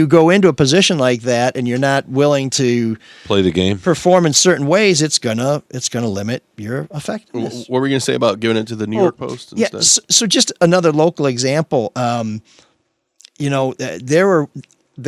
S10: go into a position like that and you're not willing to
S12: play the game,
S10: perform in certain ways, it's gonna limit your effectiveness.
S5: What were we going to say about giving it to the New York Post instead?
S10: Yeah, so just another local example. There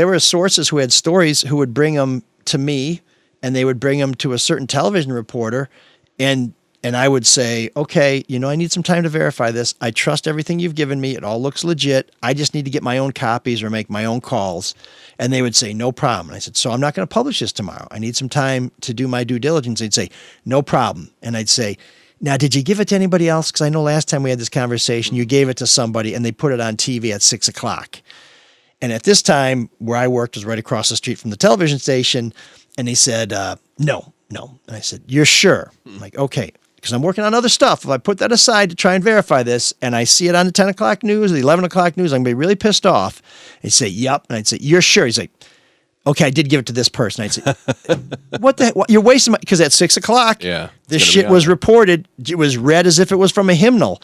S10: were sources who had stories who would bring them to me, and they would bring them to a certain television reporter, and and I would say, okay, I need some time to verify this. I trust everything you've given me. It all looks legit. I just need to get my own copies or make my own calls. And they would say, no problem. And I said, so I'm not going to publish this tomorrow. I need some time to do my due diligence. They'd say, no problem. And I'd say, now, did you give it to anybody else? Because I know last time we had this conversation, you gave it to somebody and they put it on TV at 6 o'clock. And at this time, where I worked was right across the street from the television station. And they said, no. And I said, you're sure? I'm like, okay. Because I'm working on other stuff. If I put that aside to try and verify this and I see it on the 10 o'clock news or the 11 o'clock news, I'm going to be really pissed off. He'd say, yep. And I'd say, you're sure? He's like, okay, I did give it to this person. I'd say, what the heck? You're wasting my, because at 6 o'clock, this shit was reported. It was read as if it was from a hymnal.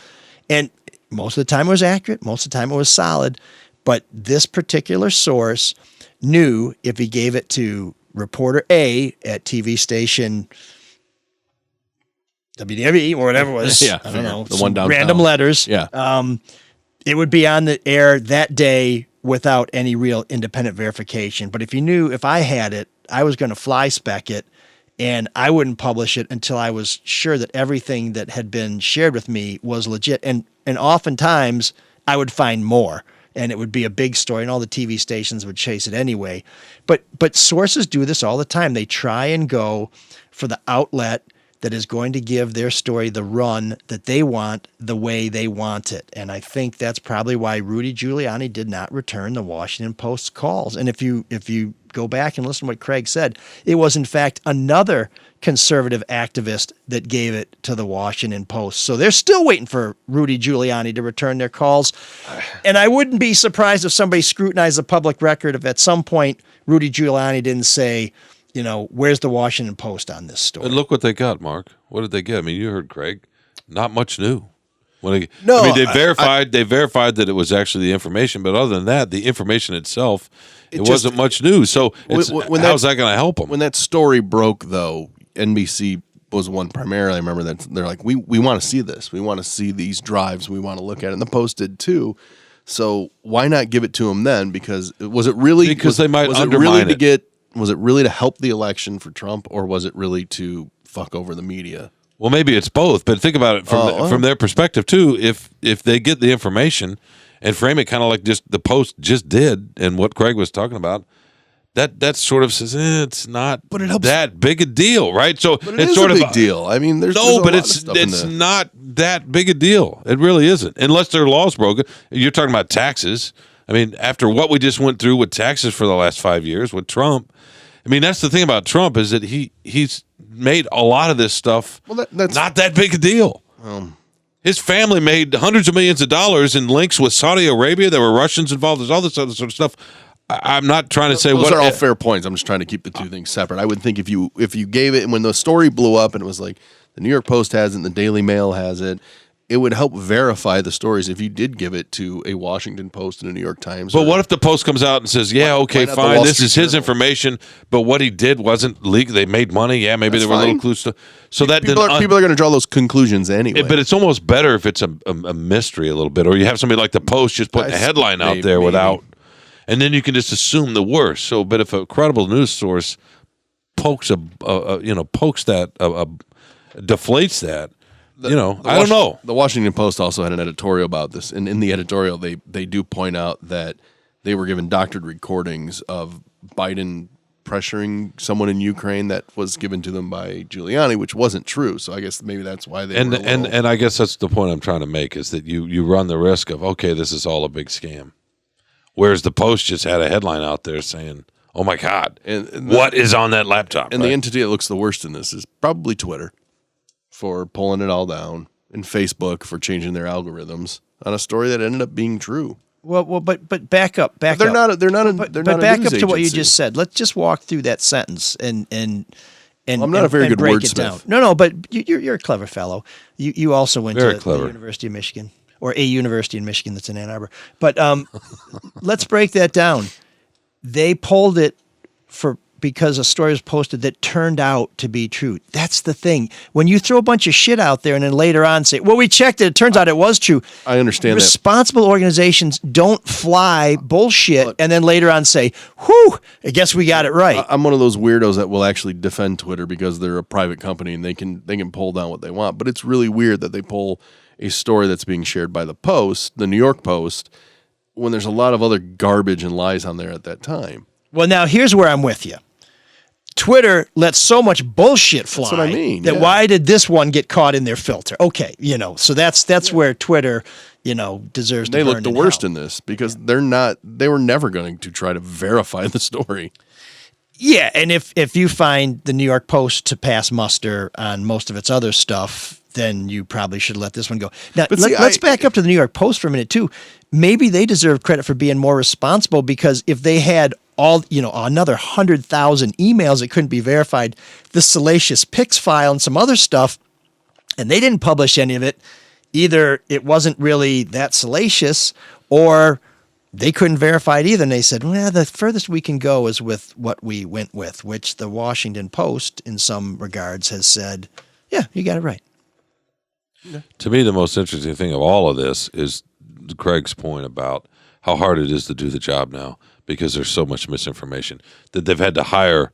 S10: And most of the time it was accurate. Most of the time it was solid. But this particular source knew if he gave it to reporter A at TV station WDME or whatever it was, I don't know,
S5: the one downtown.
S10: Random letters.
S5: Yeah.
S10: It would be on the air that day without any real independent verification. But if you knew if I had it, I was going to fly spec it and I wouldn't publish it until I was sure that everything that had been shared with me was legit. And oftentimes I would find more and it would be a big story and all the TV stations would chase it anyway. But sources do this all the time. They try and go for the outlet that is going to give their story the run that they want, the way they want it. And I think that's probably why Rudy Giuliani did not return the Washington Post's calls. And if you go back and listen to what Craig said, it was in fact another conservative activist that gave it to the Washington Post. So they're still waiting for Rudy Giuliani to return their calls. And I wouldn't be surprised if somebody scrutinized the public record if at some point Rudy Giuliani didn't say, where's the Washington Post on this story?
S12: And look what they got, Mark. What did they get? I mean, you heard Craig. Not much new. They verified that it was actually the information, but other than that, the information itself, it wasn't much new. So how's that going to help them?
S5: When that story broke, though, NBC was one primarily. I remember that they're like, we want to see this. We want to see these drives. We want to look at it. And the Post did too. So why not give it to them then? Because was it really
S12: they might undermine it.
S5: Was it really to help the election for Trump, or was it really to fuck over the media?
S12: Well, maybe it's both, but think about it from their perspective too. If they get the information and frame it kind of like just the Post just did, and what Craig was talking about, that sort of says it's not that big a deal, right? So it's sort of
S5: a big deal. I mean, there's
S12: it's not that big a deal. It really isn't, unless their law's broken. You're talking about taxes. I mean, after what we just went through with taxes for the last 5 years with Trump, I mean, that's the thing about Trump is that he's made a lot of this stuff that's not that big a deal. His family made hundreds of millions of dollars in links with Saudi Arabia. There were Russians involved. There's all this other sort of stuff. I'm not trying to say
S5: those are all fair points. I'm just trying to keep the two things separate. I would think if you gave it, and when the story blew up and it was like the New York Post has it and the Daily Mail has it, it would help verify the stories if you did give it to a Washington Post and a New York Times.
S12: But what if the Post comes out and says, fine, this is his information, but what he did wasn't legal. They made money. Yeah, maybe there were little clues. So that
S5: people are going to draw those conclusions anyway.
S12: But it's almost better if it's a mystery a little bit, or you have somebody like the Post just putting a headline out there without, and then you can just assume the worst. So, but if a credible news source deflates that, I don't know.
S5: The Washington Post also had an editorial about this, and in the editorial, they do point out that they were given doctored recordings of Biden pressuring someone in Ukraine that was given to them by Giuliani, which wasn't true. So I guess maybe that's why they
S12: and I guess that's the point I'm trying to make is that you run the risk of this is all a big scam, whereas the Post just had a headline out there saying, "Oh my God, what is on that laptop?"
S5: And the entity that looks the worst in this is probably Twitter, for pulling it all down, and Facebook for changing their algorithms on a story that ended up being true.
S10: Well, but back up. They're not back up to what you just said. Let's just walk through that sentence and
S5: I'm not a very good
S10: break it
S5: wordsmith.
S10: down. No, but you're a clever fellow. You also went
S12: very
S10: to
S12: clever.
S10: the University of Michigan, or a university in Michigan that's in Ann Arbor. But let's break that down. They pulled it for because a story was posted that turned out to be true. That's the thing. When you throw a bunch of shit out there and then later on say, well, we checked it, it turns out it was true.
S5: I understand that.
S10: Responsible organizations don't fly bullshit and then later on say, whew, I guess we got it right.
S5: I'm one of those weirdos that will actually defend Twitter because they're a private company and they can pull down what they want. But it's really weird that they pull a story that's being shared by the Post, the New York Post, when there's a lot of other garbage and lies on there at that time.
S10: Well, now here's where I'm with you. Twitter lets so much bullshit fly.
S5: That's what I mean.
S10: That why did this one get caught in their filter? Okay, so that's where Twitter, deserves to
S5: They
S10: burn
S5: look the
S10: in
S5: worst
S10: hell.
S5: in this because they were never going to try to verify the story.
S10: Yeah, and if you find the New York Post to pass muster on most of its other stuff, then you probably should let this one go. Now, let's back up to the New York Post for a minute, too. Maybe they deserve credit for being more responsible because if they had another 100,000 emails that couldn't be verified, the salacious pics file and some other stuff, and they didn't publish any of it, either it wasn't really that salacious or they couldn't verify it either. And they said, well, the furthest we can go is with what we went with, which the Washington Post, in some regards, has said, yeah, you got it right.
S12: To me, the most interesting thing of all of this is Craig's point about how hard it is to do the job now because there's so much misinformation that they've had to hire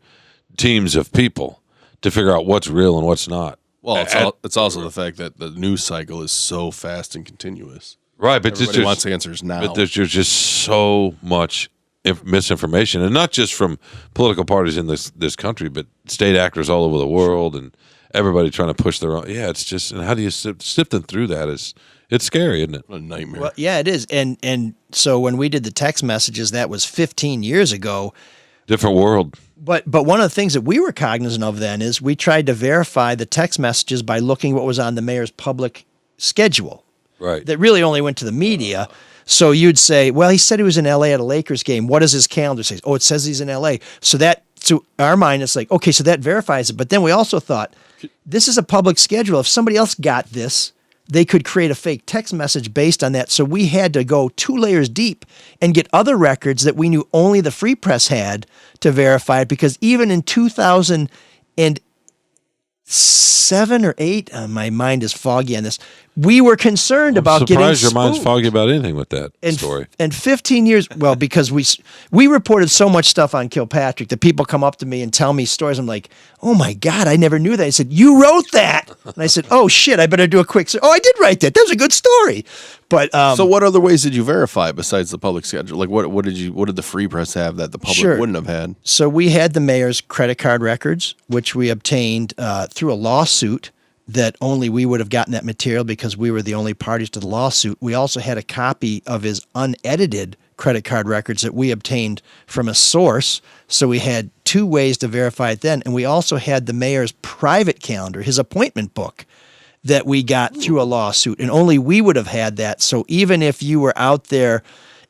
S12: teams of people to figure out what's real and what's not.
S5: Well, it's also the fact that the news cycle is so fast and continuous.
S12: Right, but
S5: everybody wants answers now.
S12: But there's just so much misinformation, and not just from political parties in this country, but state actors all over the world, and everybody trying to push their own. Yeah, it's just, and how do you sifting through that it's scary, isn't it?
S5: A nightmare.
S10: Well, yeah, it is. And so when we did the text messages, that was 15 years ago.
S12: Different world.
S10: But one of the things that we were cognizant of then is we tried to verify the text messages by looking what was on the mayor's public schedule.
S12: Right.
S10: That really only went to the media. So you'd say, well, he said he was in L.A. at a Lakers game. What does his calendar say? Oh, it says he's in L.A. So to our mind, it's like, okay, so that verifies it. But then we also thought, this is a public schedule. If somebody else got this, they could create a fake text message based on that. So we had to go 2 layers deep and get other records that we knew only the Free Press had to verify it. Because even in 2007 or 8, my mind is foggy on this, we were concerned about getting
S12: surprised your mind's
S10: spooked.
S12: foggy about anything with that story.
S10: And 15 years, well, because we reported so much stuff on Kilpatrick that people come up to me and tell me stories. I'm like, oh my God, I never knew that. I said, you wrote that. And I said, oh shit, I better do a quick search. Oh, I did write that. That was a good story. But
S5: so what other ways did you verify besides the public schedule? Like what did the Free Press have that the public wouldn't have had?
S10: So we had the mayor's credit card records, which we obtained through a lawsuit that only we would have gotten that material because we were the only parties to the lawsuit. We also had a copy of his unedited credit card records that we obtained from a source. So we had 2 ways to verify it then. And we also had the mayor's private calendar, his appointment book, that we got through a lawsuit. And only we would have had that. So even if you were out there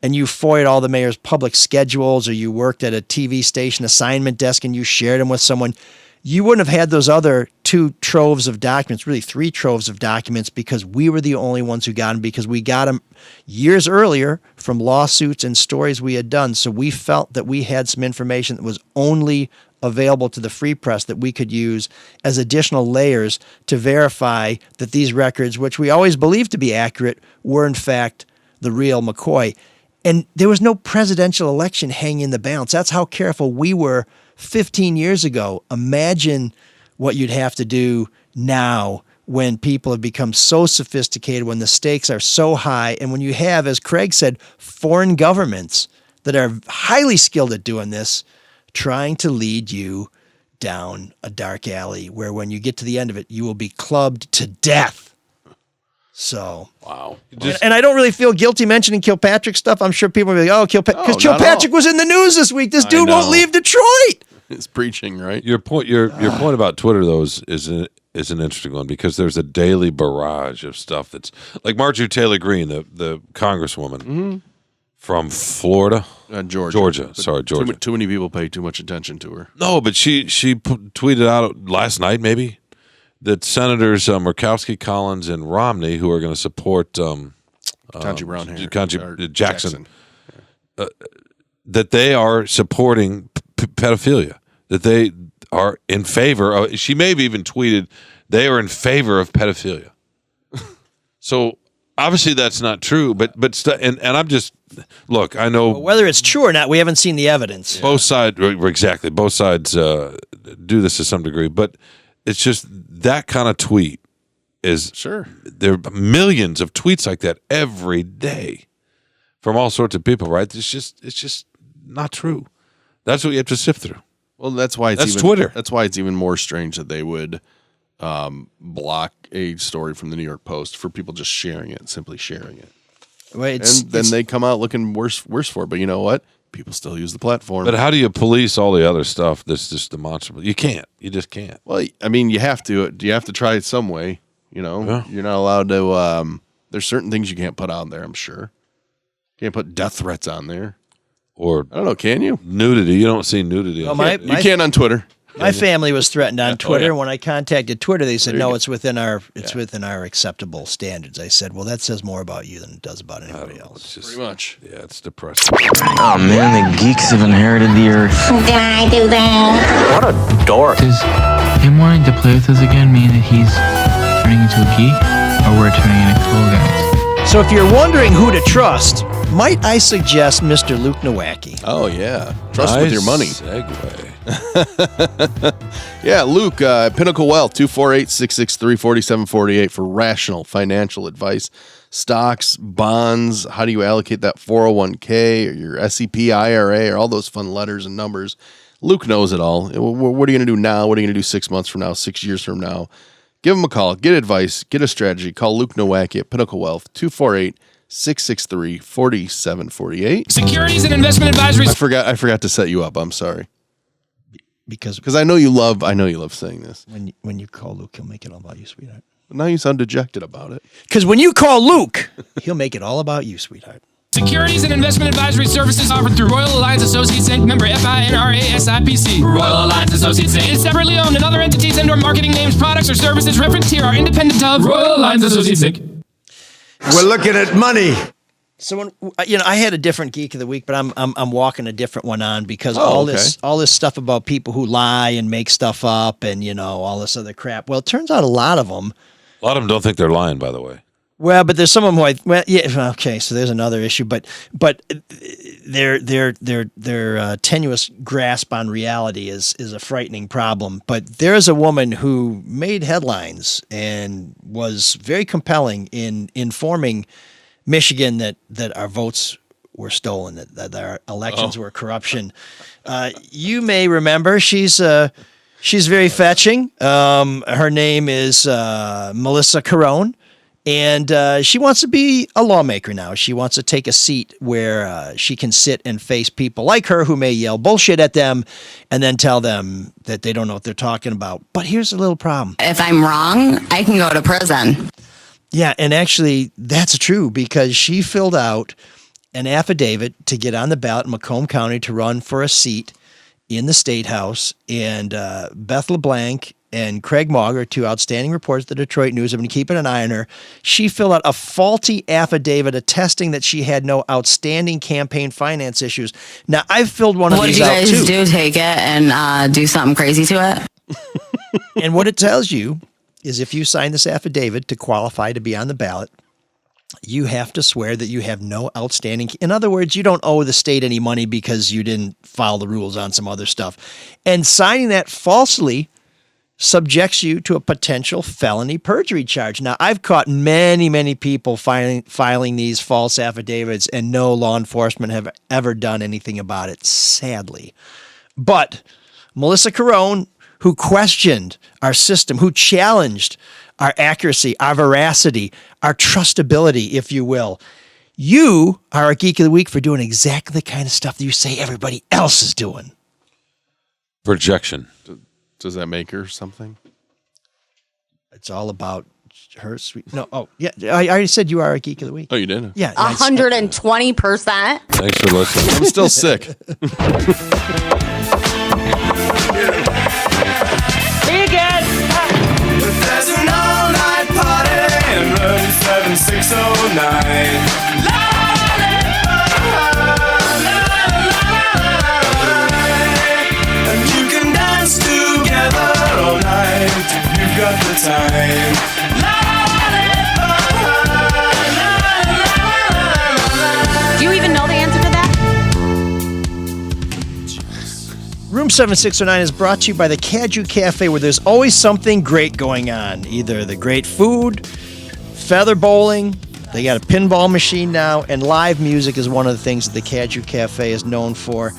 S10: and you FOIA'd all the mayor's public schedules or you worked at a TV station assignment desk and you shared them with someone, you wouldn't have had those other 2 troves of documents, really 3 troves of documents, because we were the only ones who got them because we got them years earlier from lawsuits and stories we had done. So we felt that we had some information that was only available to the Free Press that we could use as additional layers to verify that these records, which we always believed to be accurate, were in fact the real McCoy. And there was no presidential election hanging in the balance. That's how careful we were 15 years ago. Imagine what you'd have to do now when people have become so sophisticated, when the stakes are so high, and when you have, as Craig said, foreign governments that are highly skilled at doing this, trying to lead you down a dark alley where when you get to the end of it, you will be clubbed to death. So,
S5: wow.
S10: And I don't really feel guilty mentioning Kilpatrick stuff. I'm sure people will be like, because Kilpatrick was in the news this week. This dude won't leave Detroit.
S5: It's preaching, right?
S12: Your point about Twitter, though, is an interesting one because there's a daily barrage of stuff that's like Marjorie Taylor Greene, the congresswoman from Florida, Georgia. Sorry, Georgia.
S5: Too many people pay too much attention to her.
S12: No, but she tweeted out last night, maybe, that Senators Murkowski, Collins, and Romney, who are going to support Jackson, that they are supporting pedophilia. that they are in favor of. She maybe even tweeted they are in favor of pedophilia. So obviously that's not true. But and I'm just look. I know
S10: whether it's true or not. We haven't seen the evidence.
S12: Both sides exactly. Both sides do this to some degree, but it's just that kind of tweet is
S5: sure.
S12: There are millions of tweets like that every day from all sorts of people. Right? It's just not true. That's what you have to sift through.
S5: Well, that's why it's
S12: Twitter.
S5: That's why it's even more strange that they would block a story from the New York Post for people just sharing it, simply sharing it.
S10: Well,
S5: and then they come out looking worse for it. But you know what? People still use the platform.
S12: But how do you police all the other stuff that's just demonstrable? You can't. You just can't.
S5: Well, I mean, you have to. You have to try it some way. You know, You're not allowed to. There's certain things you can't put out there. I'm sure. You can't put death threats on there.
S12: Or
S5: I don't know. Can you?
S12: Nudity. You don't see nudity.
S10: Well,
S5: you can on Twitter.
S10: My family was threatened on Twitter.
S5: yeah.
S10: When I contacted Twitter, they said, no, it's within our acceptable standards. I said, well, that says more about you than it does about anybody else.
S12: It's just,
S5: pretty much.
S12: Yeah, it's depressing.
S7: Oh, man, the geeks have inherited the earth.
S9: Did I do that?
S7: What a dork.
S13: Does him wanting to play with us again mean that he's turning into a geek, or we're turning into cool guys?
S10: So if you're wondering who to trust, might I suggest Mr. Luke Nowacki?
S5: Oh, yeah. Trust with your money.
S12: Segue.
S5: Yeah, Luke, Pinnacle Wealth, 248-663-4748 for rational financial advice. Stocks, bonds, how do you allocate that 401k or your SEP IRA or all those fun letters and numbers. Luke knows it all. What are you going to do now? What are you going to do 6 months from now, 6 years from now? Give him a call. Get advice. Get a strategy. Call Luke Nowacki at Pinnacle Wealth, 248-663-4748.
S14: Securities and investment advisory.
S5: I forgot to set you up. I'm sorry.
S10: Because
S5: I know you love saying this.
S10: When you call Luke, he'll make it all about you, sweetheart.
S5: But now you sound dejected about it.
S10: Because when you call Luke, he'll make it all about you, sweetheart.
S14: Securities and investment advisory services offered through Royal Alliance Associates Inc. Member FINRA SIPC. Royal Alliance Associates Inc. is separately owned, and other entities and/or marketing names, products, or services referenced here are independent of Royal Alliance Associates Inc.
S8: We're looking at money.
S10: So when I had a different Geek of the Week, but I'm walking a different one on because all this stuff about people who lie and make stuff up and all this other crap. Well, it turns out a lot of them
S12: don't think they're lying, by the way.
S10: Well, but there's some of them who okay, so there's another issue, but their tenuous grasp on reality is a frightening problem. But there's a woman who made headlines and was very compelling in informing Michigan that our votes were stolen, that our elections were corruption. You may remember she's very fetching. Her name is Melissa Carone. And she wants to be a lawmaker now. She wants to take a seat where she can sit and face people like her who may yell bullshit at them and then tell them that they don't know what they're talking about. But here's a little problem.
S15: If I'm wrong, I can go to prison.
S10: Yeah, and actually that's true because she filled out an affidavit to get on the ballot in Macomb County to run for a seat in the State House. And Beth LeBlanc and Craig Mauger, two outstanding reporters at the Detroit News, have been keeping an eye on her. She filled out a faulty affidavit attesting that she had no outstanding campaign finance issues. Now, I've filled one of these out, too.
S15: What did you guys do? Take it and do something crazy to it?
S10: And what it tells you is if you sign this affidavit to qualify to be on the ballot, you have to swear that you have no outstanding. In other words, you don't owe the state any money because you didn't follow the rules on some other stuff. And signing that falsely subjects you to a potential felony perjury charge. Now, I've caught many, many people filing these false affidavits, and no law enforcement have ever done anything about it, sadly. But Melissa Carone, who questioned our system, who challenged our accuracy, our veracity, our trustability, if you will, you are a Geek of the Week for doing exactly the kind of stuff that you say everybody else is doing.
S12: Projection.
S5: Does that make her something?
S10: It's all about her sweet. No, yeah. I already said you are a Geek of the Week.
S5: Oh, you did?
S10: Yeah.
S9: 120%.
S12: Thanks for listening.
S5: I'm still sick.
S14: There's an all-night party in room 7609. And you can
S10: Room 7609 is brought to you by the Caju Cafe, where there's always something great going on. Either the great food, feather bowling, they got a pinball machine now, and live music is one of the things that the Caju Cafe is known for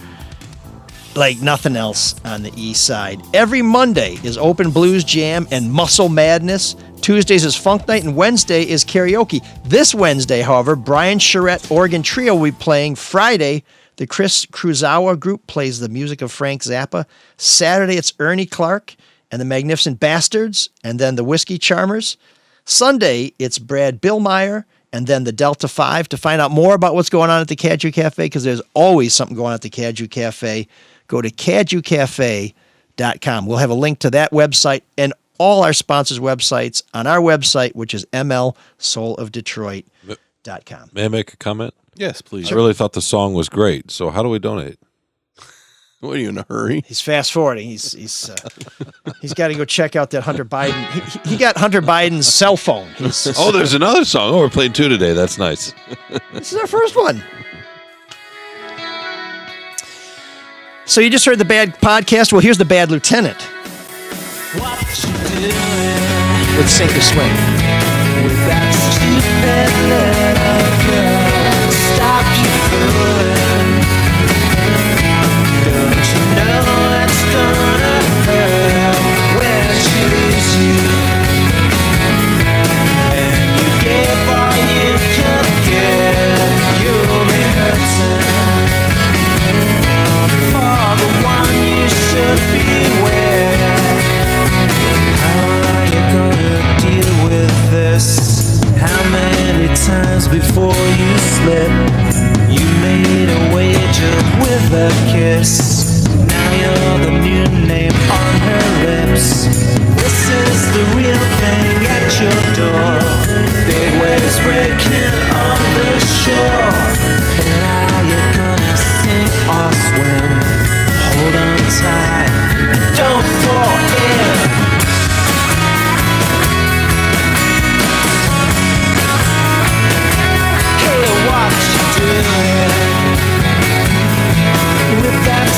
S10: like nothing else on the east side. Every Monday is Open Blues Jam and Muscle Madness. Tuesdays is Funk Night, and Wednesday is karaoke. This Wednesday, however, Brian Charette Organ Trio will be playing. Friday, the Chris Kruzawa Group plays the music of Frank Zappa. Saturday, it's Ernie Clark and the Magnificent Bastards, and then the Whiskey Charmers. Sunday, it's Brad Billmeyer, and then the Delta 5. To find out more about what's going on at the Caju Cafe, because there's always something going on at the Caju Cafe, go to cajucafe.com. We'll have a link to that website and all our sponsors' websites on our website, which is mlsoulofdetroit.com.
S12: May I make a comment?
S5: Yes, please.
S12: I really thought the song was great. So how do we donate?
S5: What, are you in a hurry?
S10: He's fast forwarding. He's got to go check out that Hunter Biden. He got Hunter Biden's cell phone.
S12: Oh, there's another song. Oh, we're playing two today. That's nice.
S10: This is our first one. So you just heard the Bad Podcast. Well, here's the Bad Lieutenant with Sink or Swing.
S16: With that stupid little girl, stop you fooling. Don't you know it's gonna hurt when she leaves you? And you gave all you could give, you'll be hurting for the one you should be with. How are you gonna deal with this? How many times before you slip, you made a wager with a kiss? Now you're the new name on her lips. This is the real thing at your door. Big waves breaking on the shore. And are you gonna sink or swim? Hold on tight, don't fall in. Hey, what you doing with that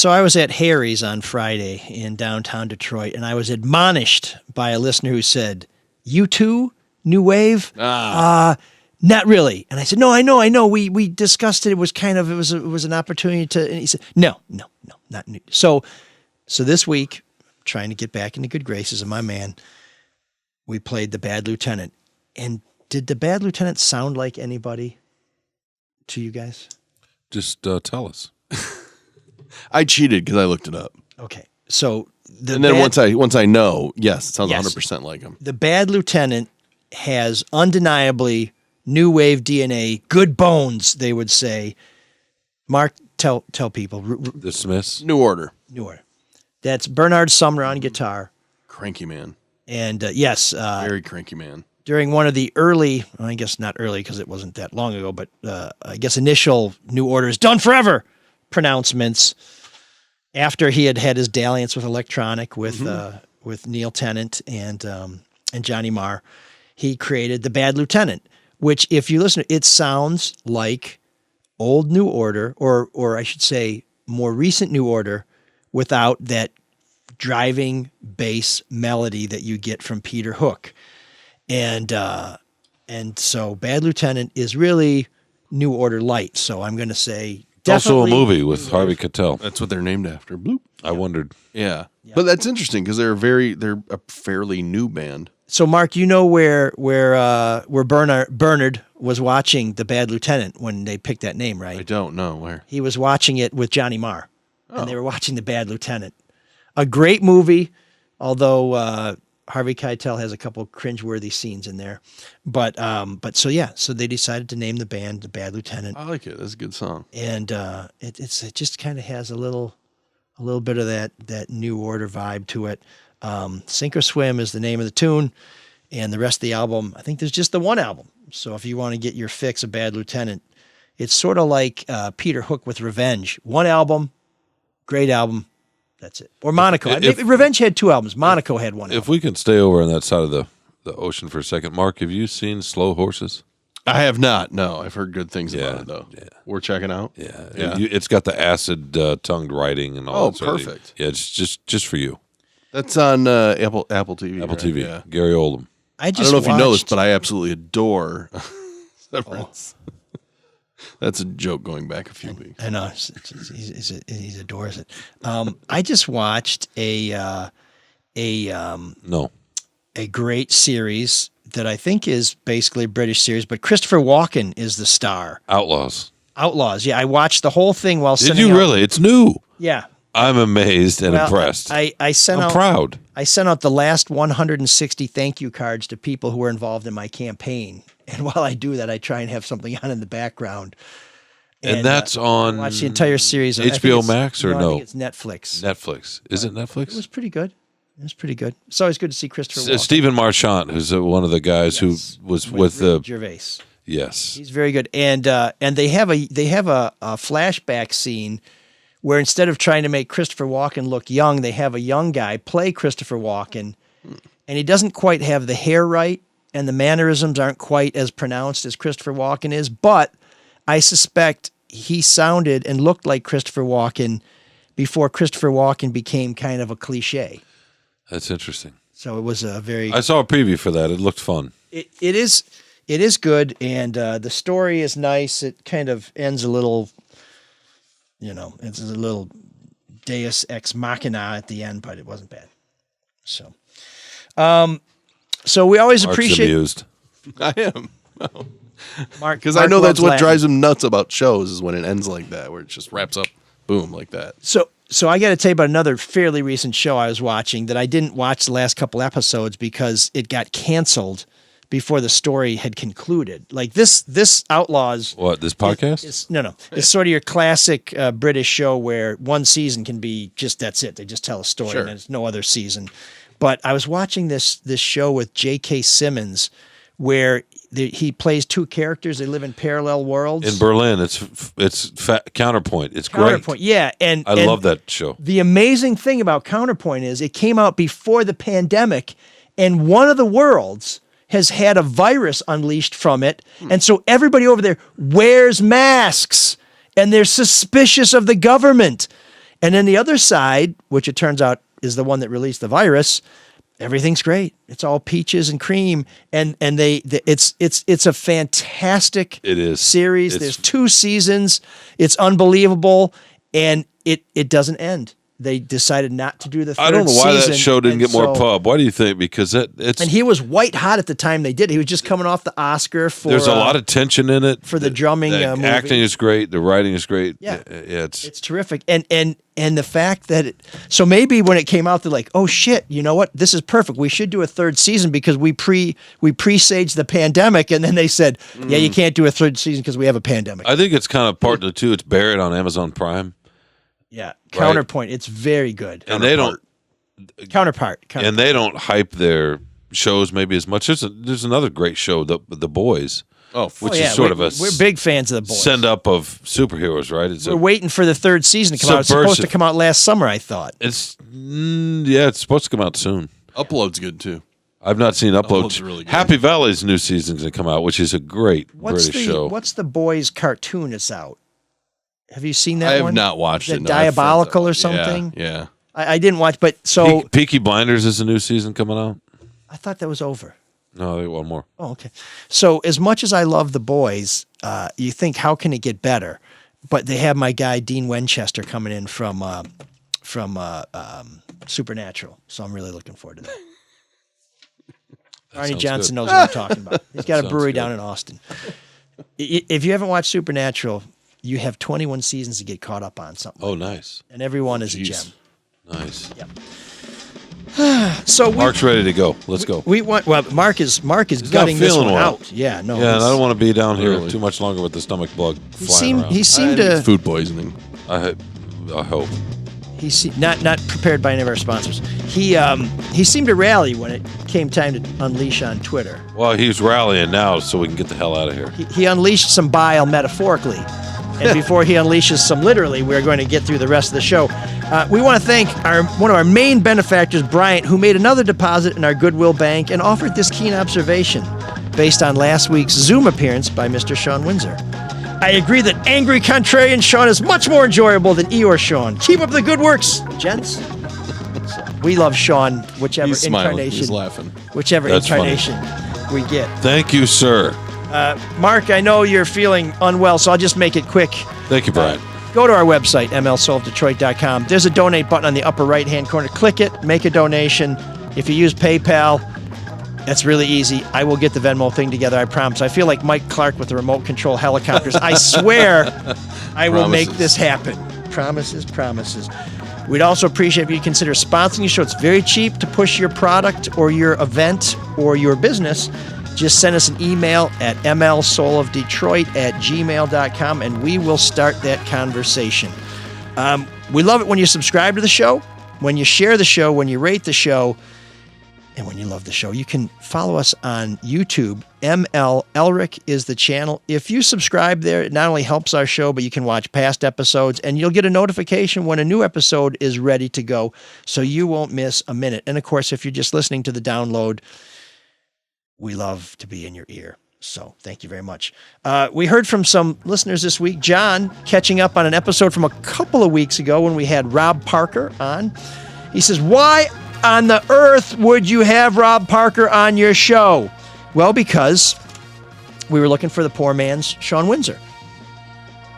S10: So I was at Harry's on Friday in downtown Detroit, and I was admonished by a listener who said, "U2, new wave? Not really." And I said, "No, I know. We discussed it. It was an opportunity to." And he said, "No, not new." So this week, trying to get back into good graces of my man, we played The Bad Lieutenant. And did The Bad Lieutenant sound like anybody to you guys?
S12: Just tell us.
S5: I cheated because I looked it up.
S10: Okay. So
S5: once I know, yes, it sounds 100% like him.
S10: The Bad Lieutenant has undeniably new wave DNA, good bones, they would say. Mark, tell people.
S12: The Smiths?
S5: New Order.
S10: That's Bernard Sumner on guitar.
S5: Cranky man.
S10: And yes.
S5: Very cranky man.
S10: During one of the early, well, I guess not early because it wasn't that long ago, but I guess initial New Order's done forever pronouncements, after he had his dalliance with Electronic with Neil Tennant and Johnny Marr, he created The Bad Lieutenant, which, if you listen, it sounds like old New Order, or I should say more recent New Order, without that driving bass melody that you get from Peter Hook. And so Bad Lieutenant is really New Order light. So I'm going to say
S12: also a movie with Harvey Keitel.
S5: That's what they're named after. Bloop.
S12: I wondered.
S5: Yeah. But that's interesting because they're a fairly new band.
S10: So Mark, you know where Bernard was watching The Bad Lieutenant when they picked that name, right?
S5: I don't know where.
S10: He was watching it with Johnny Marr, and they were watching The Bad Lieutenant. A great movie, although Harvey Keitel has a couple cringeworthy scenes in there. But so they decided to name the band The Bad Lieutenant.
S5: I like it. That's a good song.
S10: And it just kind of has a little bit of that New Order vibe to it. Sink or Swim is the name of the tune, and the rest of the album, I think there's just the one album. So if you want to get your fix of Bad Lieutenant, it's sort of like Peter Hook with Revenge. One album, great album. That's it. Or Monaco. Revenge had two albums. Monaco had one album.
S12: If we can stay over on that side of the ocean for a second, Mark, have you seen Slow Horses?
S5: I have not. No, I've heard good things about it, though. Yeah. We're checking out.
S12: Yeah. It's got the acid-tongued writing and all that.
S5: Oh, perfect.
S12: Yeah, it's just for you.
S5: That's on Apple TV.
S12: Apple TV. Yeah. Gary Oldham.
S10: I
S5: don't know if you know this, but I absolutely adore Severance. That's a joke going back a few weeks.
S10: I know. He adores it. I just watched a great series that I think is basically a British series, but Christopher Walken is the star.
S12: Outlaws.
S10: Yeah, I watched the whole thing while sitting.
S12: Did you really? It's new.
S10: Yeah.
S12: I'm amazed and impressed.
S10: I'm
S12: proud.
S10: I sent out the last 160 thank you cards to people who were involved in my campaign. And while I do that, I try and have something on in the background.
S12: And that's on
S10: watch the entire series.
S12: HBO Max or no?
S10: I think it's Netflix.
S12: Netflix. Is it Netflix?
S10: It was pretty good. It's always good to see Christopher Walken.
S12: Stephen Marchant, who's one of the guys who was with
S10: Gervais.
S12: Yes.
S10: He's very good. And they have a flashback scene where instead of trying to make Christopher Walken look young, they have a young guy play Christopher Walken, and he doesn't quite have the hair right, and the mannerisms aren't quite as pronounced as Christopher Walken is, but I suspect he sounded and looked like Christopher Walken before Christopher Walken became kind of a cliche.
S12: That's interesting.
S10: So it was a very...
S12: I saw a preview for that. It looked fun.
S10: It is good, and the story is nice. It kind of ends a little... it's a little deus ex machina at the end, but it wasn't bad. So we always
S12: Mark's
S10: appreciate...
S12: amused.
S5: I am.
S10: Mark,
S5: because I know that's what drives him nuts about shows is when it ends like that, where it just wraps up, boom, like that.
S10: So I got to tell you about another fairly recent show I was watching that I didn't watch the last couple episodes because it got canceled before the story had concluded. Like this Outlaws.
S12: What, this podcast?
S10: No. It's sort of your classic British show where one season can be just, that's it. They just tell a story and there's no other season. But I was watching this show with J.K. Simmons where he plays two characters. They live in parallel worlds.
S12: In Berlin, it's Counterpoint. It's
S10: Counterpoint,
S12: great.
S10: yeah. And
S12: I love that show.
S10: The amazing thing about Counterpoint is it came out before the pandemic, and one of the worlds has had a virus unleashed from it. And so everybody over there wears masks, and they're suspicious of the government. And then the other side, which it turns out is the one that released the virus, everything's great. It's all peaches and cream, and it's a fantastic series. There's 2 seasons. It's unbelievable, and it doesn't end. They decided not to do the third season.
S12: I don't know why that show didn't get more pub. Why do you think? Because it's
S10: and he was white hot at the time they did it. He was just coming off the Oscar for.
S12: There's a lot of tension in it
S10: for the drumming.
S12: The
S10: movie.
S12: acting is great. The writing is great.
S10: Yeah,
S12: it's
S10: terrific. And the fact that so maybe when it came out, they're like, oh shit, you know what? This is perfect. We should do a third season because we presaged the pandemic, and then they said, yeah, you can't do a third season because we have a pandemic.
S12: I think it's kind of part of the two. It's buried on Amazon Prime.
S10: Yeah, Counterpoint. It's very good.
S12: And they don't
S10: Counterpart.
S12: And they don't hype their shows maybe as much. There's another great show, The Boys. Which is sort of a
S10: we're big fans of The Boys.
S12: Send up of superheroes, right?
S10: We're waiting for the third season to come out. It's supposed to come out last summer, I thought.
S12: It's supposed to come out soon.
S5: Upload's good too.
S12: I've not seen
S5: Upload's really good.
S12: Happy Valley's new season's going to come out, which is a great British show.
S10: What's The Boys cartoon that's out? Have you seen that one?
S5: I have not watched it. No,
S10: Diabolical or something?
S5: Yeah.
S10: I didn't watch, but so...
S12: Peaky Blinders is a new season coming out?
S10: I thought that was over.
S12: No, they got one more.
S10: Oh, okay. So as much as I love The Boys, you think, how can it get better? But they have my guy, Dean Winchester, coming in from Supernatural. So I'm really looking forward to that. Arnie Johnson knows what I'm talking about. He's got a brewery down in Austin. If you haven't watched Supernatural... You have 21 seasons to get caught up on something.
S12: Oh, nice.
S10: And every one is a gem.
S12: Nice.
S10: Yep. So
S12: Mark's ready to go. Let's go.
S10: Mark is gutting this one out. Yeah, no.
S12: Yeah, and I don't want to be down here too much longer with the stomach bug flying around.
S10: He seemed to
S5: food poisoning.
S12: I hope.
S10: Not prepared by any of our sponsors. He seemed to rally when it came time to unleash on Twitter.
S12: Well, he's rallying now, so we can get the hell out of here.
S10: He unleashed some bile metaphorically. And before he unleashes some literally, we're going to get through the rest of the show. We want to thank one of our main benefactors, Bryant, who made another deposit in our Goodwill Bank and offered this keen observation based on last week's Zoom appearance by Mr. Shawn Windsor. I agree that angry contrarian Shawn is much more enjoyable than Eeyore Shawn. Keep up the good works, gents. We love Shawn, whichever
S5: He's smiling.
S10: incarnation.
S5: He's laughing.
S10: Whichever
S12: That's
S10: incarnation we get.
S12: Thank you, sir.
S10: Mark, I know you're feeling unwell, so I'll just make it quick.
S12: Thank you, Brian.
S10: Go to our website, mlsolvedetroit.com. There's a donate button on the upper right-hand corner. Click it, make a donation. If you use PayPal, that's really easy. I will get the Venmo thing together, I promise. I feel like Mike Clark with the remote control helicopters. I swear I will make this happen. Promises. We'd also appreciate if you consider sponsoring the show. It's very cheap to push your product or your event or your business. Just send us an email at mlsoulofdetroit@gmail.com and we will start that conversation. We love it when you subscribe to the show, when you share the show, when you rate the show, and when you love the show. You can follow us on YouTube. ML Elric is the channel. If you subscribe there, it not only helps our show, but you can watch past episodes, and you'll get a notification when a new episode is ready to go, so you won't miss a minute. And, of course, if you're just listening to the download, we love to be in your ear. So thank you very much. We heard from some listeners this week. John, catching up on an episode from a couple of weeks ago when we had Rob Parker on. He says, why on the earth would you have Rob Parker on your show? Well, because we were looking for the poor man's Shawn Windsor.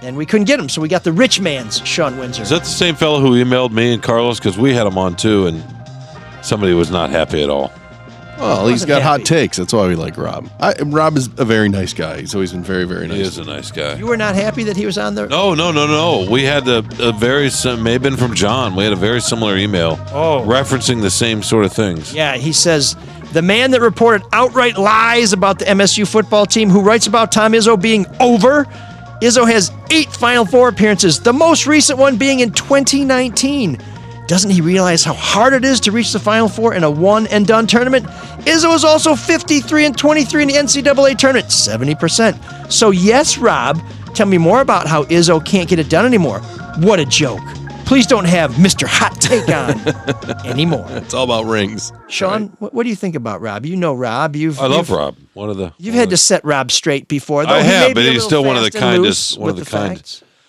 S10: And we couldn't get him, so we got the rich man's Shawn Windsor.
S12: Is that the same fellow who emailed me and Carlos? Because we had him on too, and somebody was not happy at all.
S5: Well, he's got hot takes. That's why we like Rob. Rob is a very nice guy. He's always been very, very nice.
S12: He is a nice guy.
S10: You were not happy that he was on there?
S12: No. We had a very, may have been from John. We had a very similar email referencing the same sort of things.
S10: Yeah, he says, the man that reported outright lies about the MSU football team, who writes about Tom Izzo being over. Izzo has 8 Final Four appearances, the most recent one being in 2019. Doesn't he realize how hard it is to reach the Final Four in a one-and-done tournament? Izzo is also 53-23 in the NCAA tournament, 70%. So yes, Rob, tell me more about how Izzo can't get it done anymore. What a joke. Please don't have Mr. Hot Take on anymore.
S5: It's all about rings.
S10: Shawn, right? What do you think about Rob? You know Rob.
S12: I love Rob.
S10: You've had to set Rob straight before, though.
S12: I have, but he's still one of the kindest.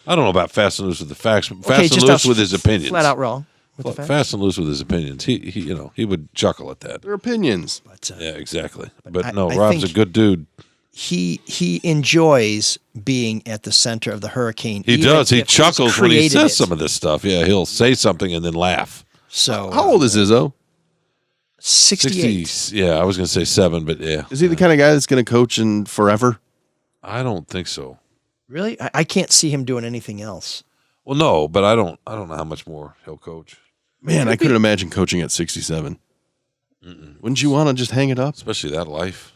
S12: I don't know about fast and loose with the facts, but
S10: Okay,
S12: fast and
S10: just
S12: loose
S10: out-
S12: with his opinions.
S10: Flat out wrong. With the facts.
S12: Fast and loose with his opinions. He would chuckle at that.
S5: Their opinions.
S10: But,
S12: Yeah, exactly. But
S10: I
S12: Rob's a
S10: think
S12: good dude.
S10: He enjoys being at the center of the hurricane.
S12: He
S10: even
S12: does. He
S10: if he's
S12: chuckles when he
S10: created
S12: says
S10: it.
S12: some of this stuff. Yeah, he'll say something and then laugh.
S10: So
S5: How old is Izzo?
S10: 68.
S12: 60, yeah, I was going to say 7, but yeah.
S5: Is he the kind of guy that's going to coach in forever?
S12: I don't think so.
S10: Really? I can't see him doing anything else.
S12: Well, no, but I don't know how much more he'll coach.
S5: Man, I couldn't imagine coaching at 67. Wouldn't you want to just hang it up?
S12: Especially that life.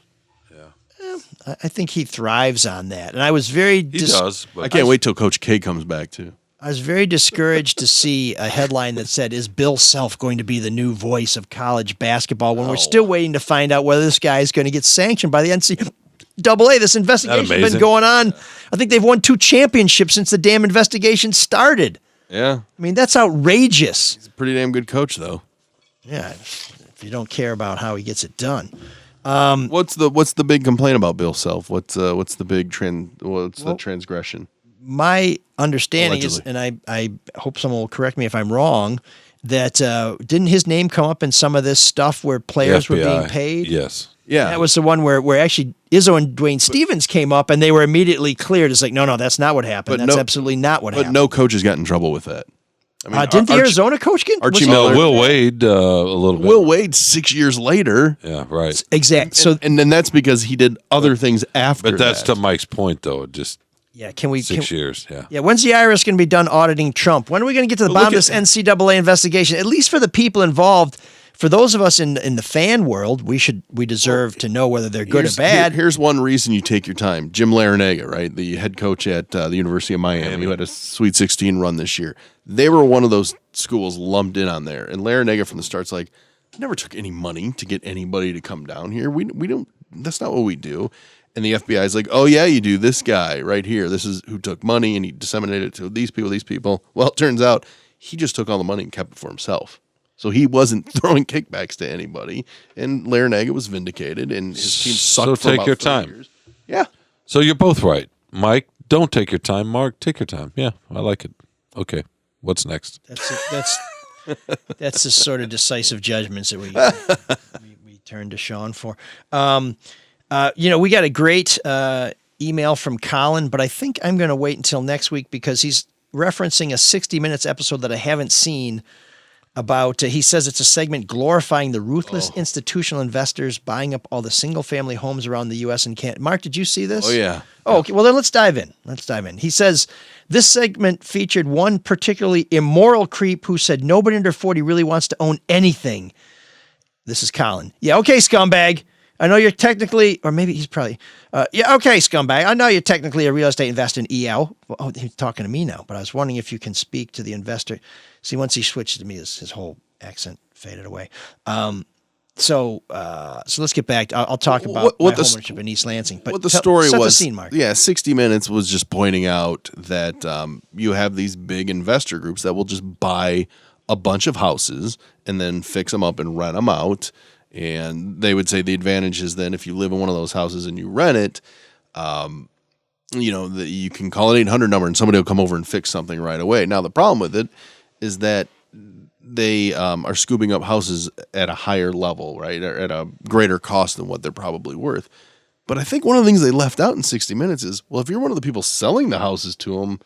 S10: I think he thrives on that. And I was very
S12: He does. But
S5: I can't wait till Coach K comes back, too.
S10: I was very discouraged to see a headline that said, "Is Bill Self going to be the new voice of college basketball?" When we're still waiting to find out whether this guy is going to get sanctioned by the NCAA. This investigation has been going on. I think they've won 2 championships since the damn investigation started.
S5: Yeah.
S10: I mean, that's outrageous.
S5: He's a pretty damn good coach, though.
S10: Yeah, if you don't care about how he gets it done.
S5: What's the big complaint about Bill Self? What's the big the transgression?
S10: My understanding is,
S5: Allegedly.
S10: and I hope someone will correct me if I'm wrong, that didn't his name come up in some of this stuff where players were being paid?
S12: Yes.
S5: Yeah.
S10: That was the one where actually Izzo and Dwayne Stevens came up and they were immediately cleared. It's like, no, that's not what happened. That's absolutely not what happened.
S5: But no coaches got in trouble with that. I mean,
S10: Didn't the Arizona coach get
S5: Archie
S10: was he-
S5: Miller?
S12: Will Wade, a little bit.
S5: Will Wade 6 years later.
S12: Yeah, right.
S10: Exactly. So,
S5: and then that's because he did other things after.
S12: But that's
S5: that.
S12: to Mike's point, though. Just
S10: yeah, can we
S12: 6 years? Yeah.
S10: Yeah, when's the IRS going to be done auditing Trump? When are we going to get to the
S5: Well,
S10: bottom of
S5: look
S10: this NCAA investigation? At least for the people involved, for those of us in the fan world, we deserve to know whether they're good or bad.
S5: Here's one reason you take your time. Jim Larinaga, right, the head coach at the University of Miami, who had a Sweet 16 run this year. They were one of those schools lumped in on there, and Larinaga from the start's like, I never took any money to get anybody to come down here. We don't. That's not what we do. And the FBI is like, oh yeah, you do. This guy right here. This is who took money and he disseminated it to these people. Well, it turns out he just took all the money and kept it for himself. So he wasn't throwing kickbacks to anybody, and Larinaga was vindicated, and his team sucked.
S12: So
S5: for
S12: take
S5: about
S12: your
S5: 3
S12: time.
S5: years. Yeah.
S12: So you're both right, Mike. Don't take your time, Mark. Take your time. Yeah, I like it. Okay, what's next?
S10: That's the sort of decisive judgments that we turn to Shawn for. We got a great email from Colin, but I think I'm going to wait until next week because he's referencing a 60 Minutes episode that I haven't seen about, he says it's a segment glorifying the ruthless institutional investors buying up all the single-family homes around the U.S. and Canada. Mark, did you see this?
S5: Oh, yeah.
S10: Oh, okay. Well, then let's dive in. He says, this segment featured one particularly immoral creep who said nobody under 40 really wants to own anything. This is Colin. Yeah, okay, scumbag. I know you're technically, or maybe he's probably, yeah, okay, scumbag. I know you're technically a real estate investor in EL. Oh, he's talking to me now, but I was wondering if you can speak to the investor. See, once he switched to me, his whole accent faded away. So let's get back. I'll talk about my homeownership in East Lansing. But
S5: what the story
S10: set
S5: was,
S10: the scene, Mark.
S5: yeah, 60 Minutes was just pointing out that you have these big investor groups that will just buy a bunch of houses and then fix them up and rent them out. And they would say the advantage is then if you live in one of those houses and you rent it, you can call an 800 number and somebody will come over and fix something right away. Now, the problem with it is that they are scooping up houses at a higher level, right, or at a greater cost than what they're probably worth. But I think one of the things they left out in 60 Minutes is, well, if you're one of the people selling the houses to them,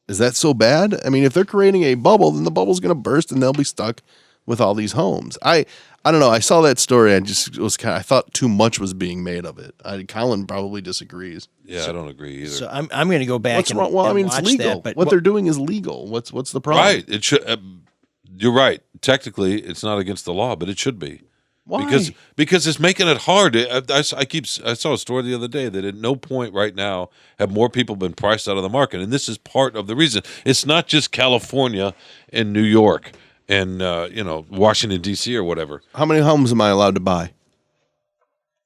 S5: is that so bad? I mean, if they're creating a bubble, then the bubble's going to burst and they'll be stuck with all these homes. I don't know. I saw that story. I thought too much was being made of it. Colin probably disagrees.
S12: Yeah, I don't agree either.
S10: So I'm going to go back
S5: What's
S10: and,
S5: wrong? Well,
S10: and
S5: I mean,
S10: watch
S5: it's legal.
S10: that. But
S5: what they're doing is legal. What's the problem?
S12: Right. It should. You're right. Technically, it's not against the law, but it should be.
S5: Why?
S12: Because it's making it hard. I saw a story the other day that at no point right now have more people been priced out of the market, and this is part of the reason. It's not just California and New York and Washington D.C. or whatever.
S5: How many homes am I allowed to buy?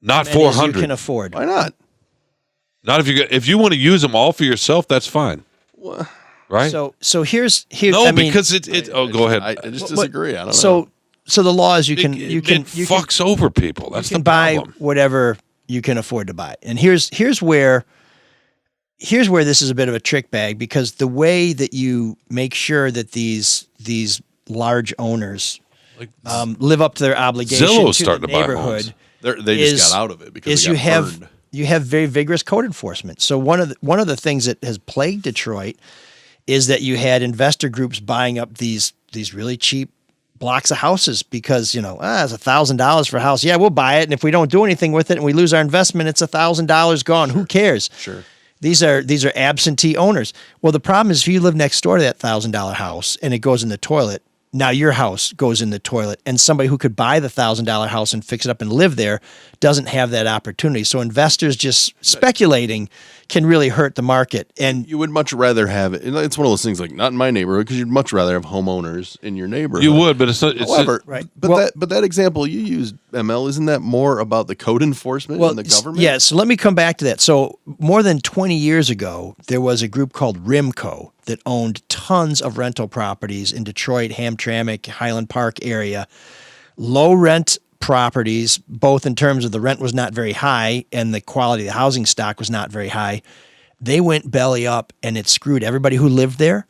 S12: Not
S10: as many as
S12: 400.
S10: you can afford.
S5: Why not?
S12: Not if you want to use them all for yourself, that's fine.
S5: What?
S12: Right?
S10: So here's
S12: no,
S10: I mean,
S12: because it. Oh, go ahead.
S5: I just disagree. I don't
S10: know. So the law is you
S12: It fucks over people. That's
S10: you can
S12: the
S10: buy
S12: problem.
S10: whatever you can afford to buy. And here's where here's where this is a bit of a trick bag, because the way that you make sure that these large owners live up to their obligation
S12: Zillow's
S10: to
S12: starting
S10: the
S12: to buy
S10: neighborhood,
S5: they just got out of it because they got burned.
S10: You have very vigorous code enforcement. So one of the things that has plagued Detroit is that you had investor groups buying up these really cheap blocks of houses because, it's $1,000 for a house. Yeah, we'll buy it. And if we don't do anything with it and we lose our investment, it's $1,000 gone. Who cares?
S5: Sure.
S10: These are absentee owners. Well, the problem is if you live next door to that $1,000 house and it goes in the toilet, now your house goes in the toilet, and somebody who could buy the $1,000 house and fix it up and live there doesn't have that opportunity. So investors just speculating can really hurt the market. And
S5: you would much rather have it. It's one of those things like not in my neighborhood, because you'd much rather have homeowners in your neighborhood.
S12: You would, but it's not.
S5: However,
S10: right.
S5: But that example you used, ML, isn't that more about the code enforcement and the government?
S10: Yeah. So let me come back to that. So more than 20 years ago, there was a group called Rimco that owned tons of rental properties in Detroit, Hamtramck, Highland Park area. Low rent properties, both in terms of the rent was not very high and the quality of the housing stock was not very high. They went belly up, and it screwed everybody who lived there.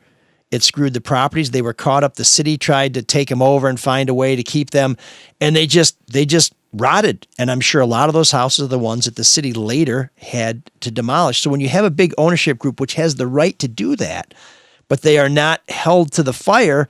S10: It screwed the properties. They were caught up. The city tried to take them over and find a way to keep them, and they just rotted. And I'm sure a lot of those houses are the ones that the city later had to demolish. So when you have a big ownership group which has the right to do that, but they are not held to the fire,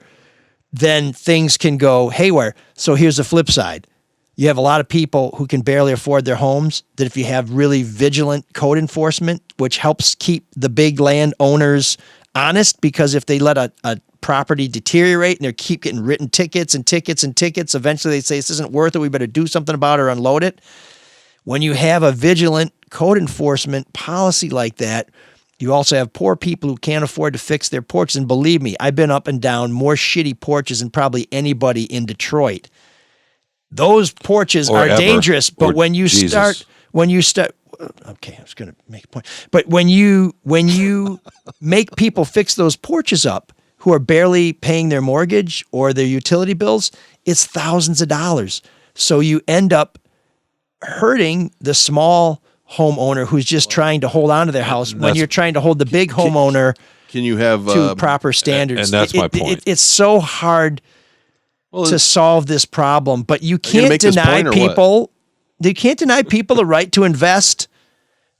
S10: then things can go haywire. So here's the flip side. You have a lot of people who can barely afford their homes, that if you have really vigilant code enforcement, which helps keep the big land owners honest, because if they let a property deteriorate and they keep getting written tickets and tickets and tickets, eventually they say this isn't worth it, we better do something about it or unload it. When you have a vigilant code enforcement policy like that, you also have poor people who can't afford to fix their porches. And believe me, I've been up and down more shitty porches than probably anybody in Detroit. Those porches are dangerous, but when you start, okay, I was going to make a point, but when you make people fix those porches up who are barely paying their mortgage or their utility bills, it's thousands of dollars. So you end up hurting the small homeowner who's just trying to hold on to their house when you're trying to hold the big homeowner to proper standards.
S12: And that's my point.
S10: It's so hard to solve this problem, but you can't deny people. You can't deny people the right to invest,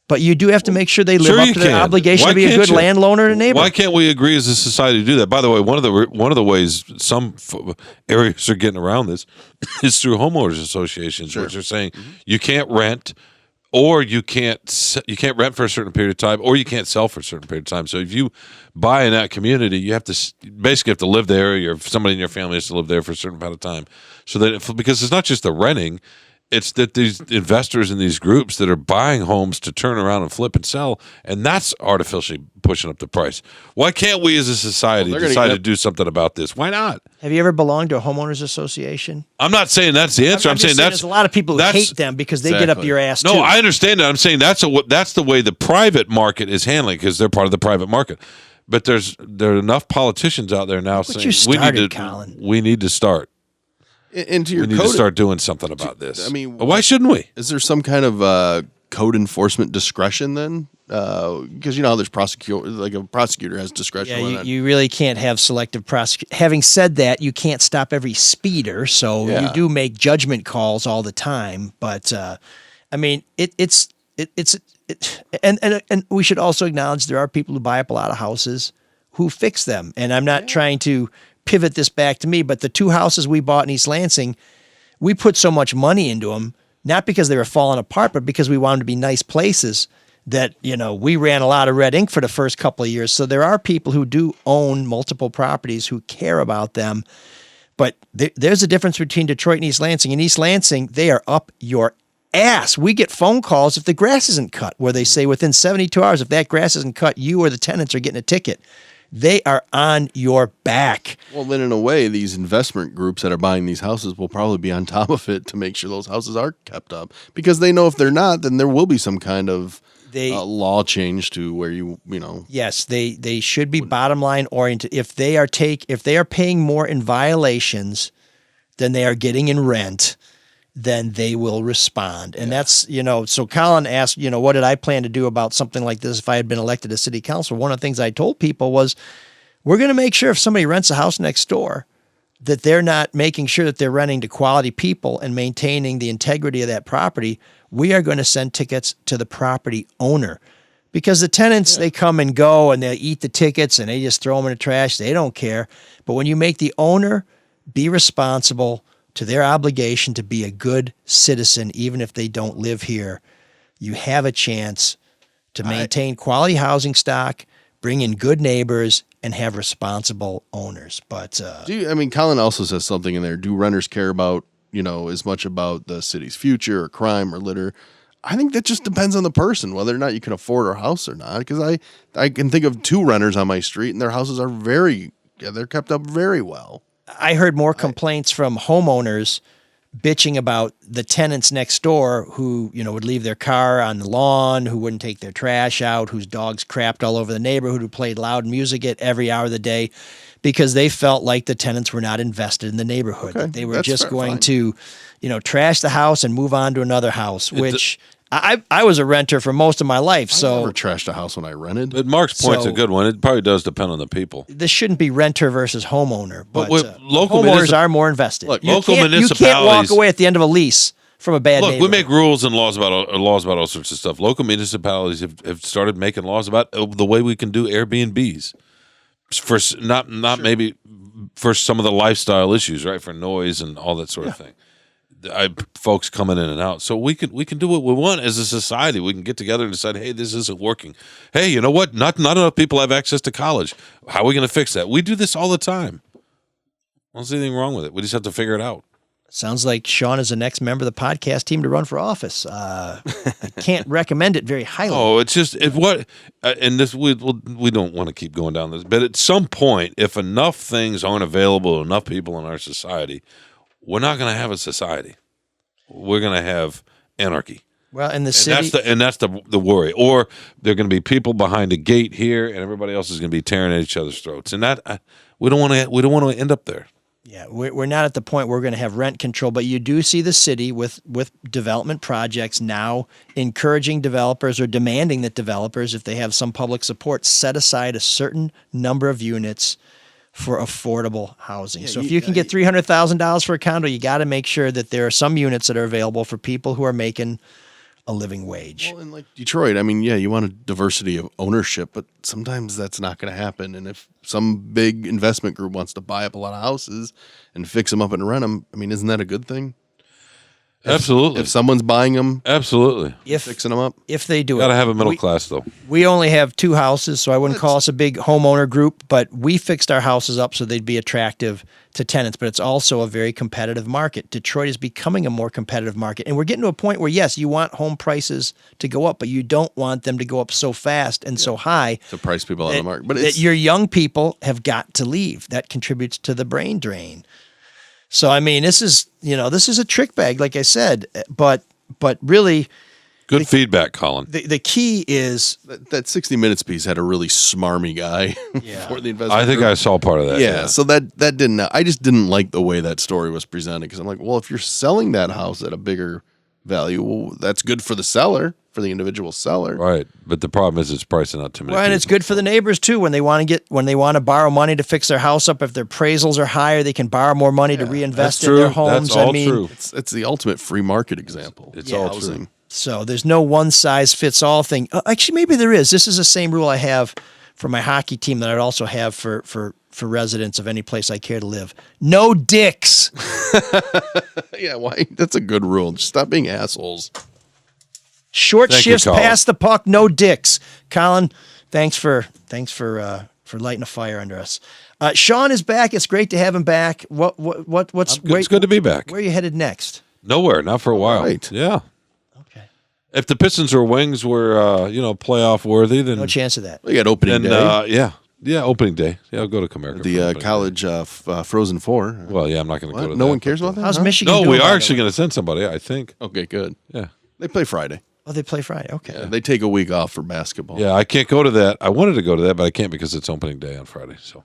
S10: but you do have to make sure they live up to their obligation to be a good landowner and neighbor.
S12: Why can't we agree as a society to do that? By the way, one of the ways some areas are getting around this is through homeowners associations, which are saying you can't rent, or you can't rent for a certain period of time, or you can't sell for a certain period of time. So if you buy in that community, you basically have to live there. Or somebody in your family has to live there for a certain amount of time. So that because it's not just the renting, it's that these investors in these groups that are buying homes to turn around and flip and sell, and that's artificially pushing up the price. Why can't we as a society decide to do something about this? Why not?
S10: Have you ever belonged to a homeowners association?
S12: I'm not saying that's the answer. I'm saying
S10: there's a lot of people who hate them because they get up your ass too.
S12: No, I understand that. I'm saying that's the way the private market is handling, because they're part of the private market. But there are enough politicians out there now saying we need to start.
S5: And
S12: we need to start doing something about this.
S5: I mean,
S12: why shouldn't we?
S5: Is there some kind of code enforcement discretion then? Because there's a prosecutor has discretion.
S10: Yeah, you really can't have selective prosecution. Having said that, you can't stop every speeder, so you do make judgment calls all the time. But I mean, and we should also acknowledge there are people who buy up a lot of houses who fix them, and I'm not trying to pivot this back to me, but the two houses we bought in East Lansing, we put so much money into them, not because they were falling apart, but because we wanted to be nice places, that, we ran a lot of red ink for the first couple of years. So there are people who do own multiple properties who care about them. But there's a difference between Detroit and East Lansing. In East Lansing, they are up your ass. We get phone calls if the grass isn't cut, where they say within 72 hours, if that grass isn't cut, you or the tenants are getting a ticket. They are on your back.
S5: Well, then in a way, these investment groups that are buying these houses will probably be on top of it to make sure those houses are kept up, because they know if they're not, then there will be some kind of law change to where
S10: Yes, they should be bottom line oriented. If they are paying more in violations than they are getting in rent, then they will respond. And that's, so Colin asked, what did I plan to do about something like this if I had been elected to city council? One of the things I told people was, we're going to make sure if somebody rents a house next door, that they're not making sure that they're renting to quality people and maintaining the integrity of that property. We are going to send tickets to the property owner, because the tenants, they come and go and they eat the tickets and they just throw them in the trash. They don't care. But when you make the owner be responsible to their obligation to be a good citizen, even if they don't live here, you have a chance to maintain quality housing stock, bring in good neighbors, and have responsible owners. But
S5: Colin also says something in there. Do renters care about, as much about the city's future or crime or litter? I think that just depends on the person, whether or not you can afford our house or not. Because I can think of 2 renters on my street, and their houses are they're kept up very well.
S10: I heard more complaints from homeowners bitching about the tenants next door who, would leave their car on the lawn, who wouldn't take their trash out, whose dogs crapped all over the neighborhood, who played loud music at every hour of the day, because they felt like the tenants were not invested in the neighborhood.
S5: Okay,
S10: that they were just going to, trash the house and move on to another house, which I was a renter for most of my life. So
S5: I never trashed a house when I rented.
S12: But Mark's point's a good one. It probably does depend on the people.
S10: This shouldn't be renter versus homeowner, but
S12: local
S10: homeowners are more invested.
S12: Look,
S10: you can't walk away at the end of a lease from a bad neighborhood.
S12: We make rules and laws about all sorts of stuff. Local municipalities have started making laws about the way we can do Airbnbs for maybe for some of the lifestyle issues, right? For noise and all that sort of thing. Folks coming in and out, so we can do what we want as a society. We can get together and decide, hey, this isn't working. Hey, you know what? Not enough people have access to college. How are we going to fix that? We do this all the time. I don't see anything wrong with it. We just have to figure it out.
S10: Sounds like Shawn is the next member of the podcast team to run for office. I can't recommend it very highly.
S12: Oh, it's just and this we don't want to keep going down this, but at some point, if enough things aren't available to enough people in our society, we're not going to have a society. We're going to have anarchy.
S10: Well, in the city,
S12: that's the worry. Or there are going to be people behind a gate here, and everybody else is going to be tearing at each other's throats. And that we don't want to end up there.
S10: Yeah, we're not at the point where we're going to have rent control, but you do see the city with development projects now encouraging developers or demanding that developers, if they have some public support, set aside a certain number of units for affordable housing.
S5: Yeah,
S10: so if you can get $300,000 for a condo, you got to make sure that there are some units that are available for people who are making a living wage.
S5: Well, in like Detroit, you want a diversity of ownership, but sometimes that's not going to happen. And if some big investment group wants to buy up a lot of houses and fix them up and rent them, isn't that a good thing?
S12: Absolutely.
S5: If someone's buying them,
S12: absolutely.
S5: Fixing them up.
S10: If they do
S12: Gotta have a middle class, though.
S10: We only have 2 houses, so I wouldn't call us a big homeowner group, but we fixed our houses up so they'd be attractive to tenants, but it's also a very competitive market. Detroit is becoming a more competitive market, and we're getting to a point where, yes, you want home prices to go up, but you don't want them to go up so fast and so high
S5: to price people out of the market. But
S10: that your young people have got to leave. That contributes to the brain drain. So, this is a trick bag, like I said, but really
S12: good feedback, Colin.
S10: The key is
S5: that 60 Minutes piece had a really smarmy guy for the investment.
S12: I think
S5: group.
S12: I saw part of that.
S5: Yeah. So that didn't, I just didn't like the way that story was presented, because I'm like, well, if you're selling that house at a bigger value, well, that's good for the seller, for the individual seller.
S12: Right. But the problem is it's pricing out too many.
S10: Well, and it's good for the neighbors too when they want to borrow money to fix their house up. If their appraisals are higher, they can borrow more money to reinvest in their homes.
S12: That's all true.
S5: It's the ultimate free market example.
S12: It's all true.
S10: So there's no one size fits all thing. Actually, maybe there is. This is the same rule I have for my hockey team that I'd also have for residents of any place I care to live. No dicks.
S5: Yeah, why? That's a good rule. Just stop being assholes.
S10: Short shifts, pass the puck, no dicks. Colin, thanks for lighting a fire under us. Shawn is back. It's great to have him back. What's
S12: it's good to be back.
S10: Where are you headed next?
S12: Nowhere, not for a while.
S5: Right.
S12: Yeah.
S10: Okay.
S12: If the Pistons or Wings were playoff worthy, then
S10: no chance of that.
S5: We got opening day.
S12: Yeah, opening day. Yeah, I'll go to Comerica.
S5: The college Frozen Four.
S12: Well, yeah, I'm not going to go to that.
S5: No one cares about that?
S10: How's Michigan
S12: No,
S10: doing,
S12: we
S10: by
S12: are
S10: the
S12: actually
S10: way?
S12: going to send somebody, I think.
S5: Okay, good.
S12: Yeah.
S5: They play Friday.
S10: Oh, they play Friday. Okay.
S5: Yeah, they take a week off for basketball.
S12: Yeah, I can't go to that. I wanted to go to that, but I can't because it's opening day on Friday. So.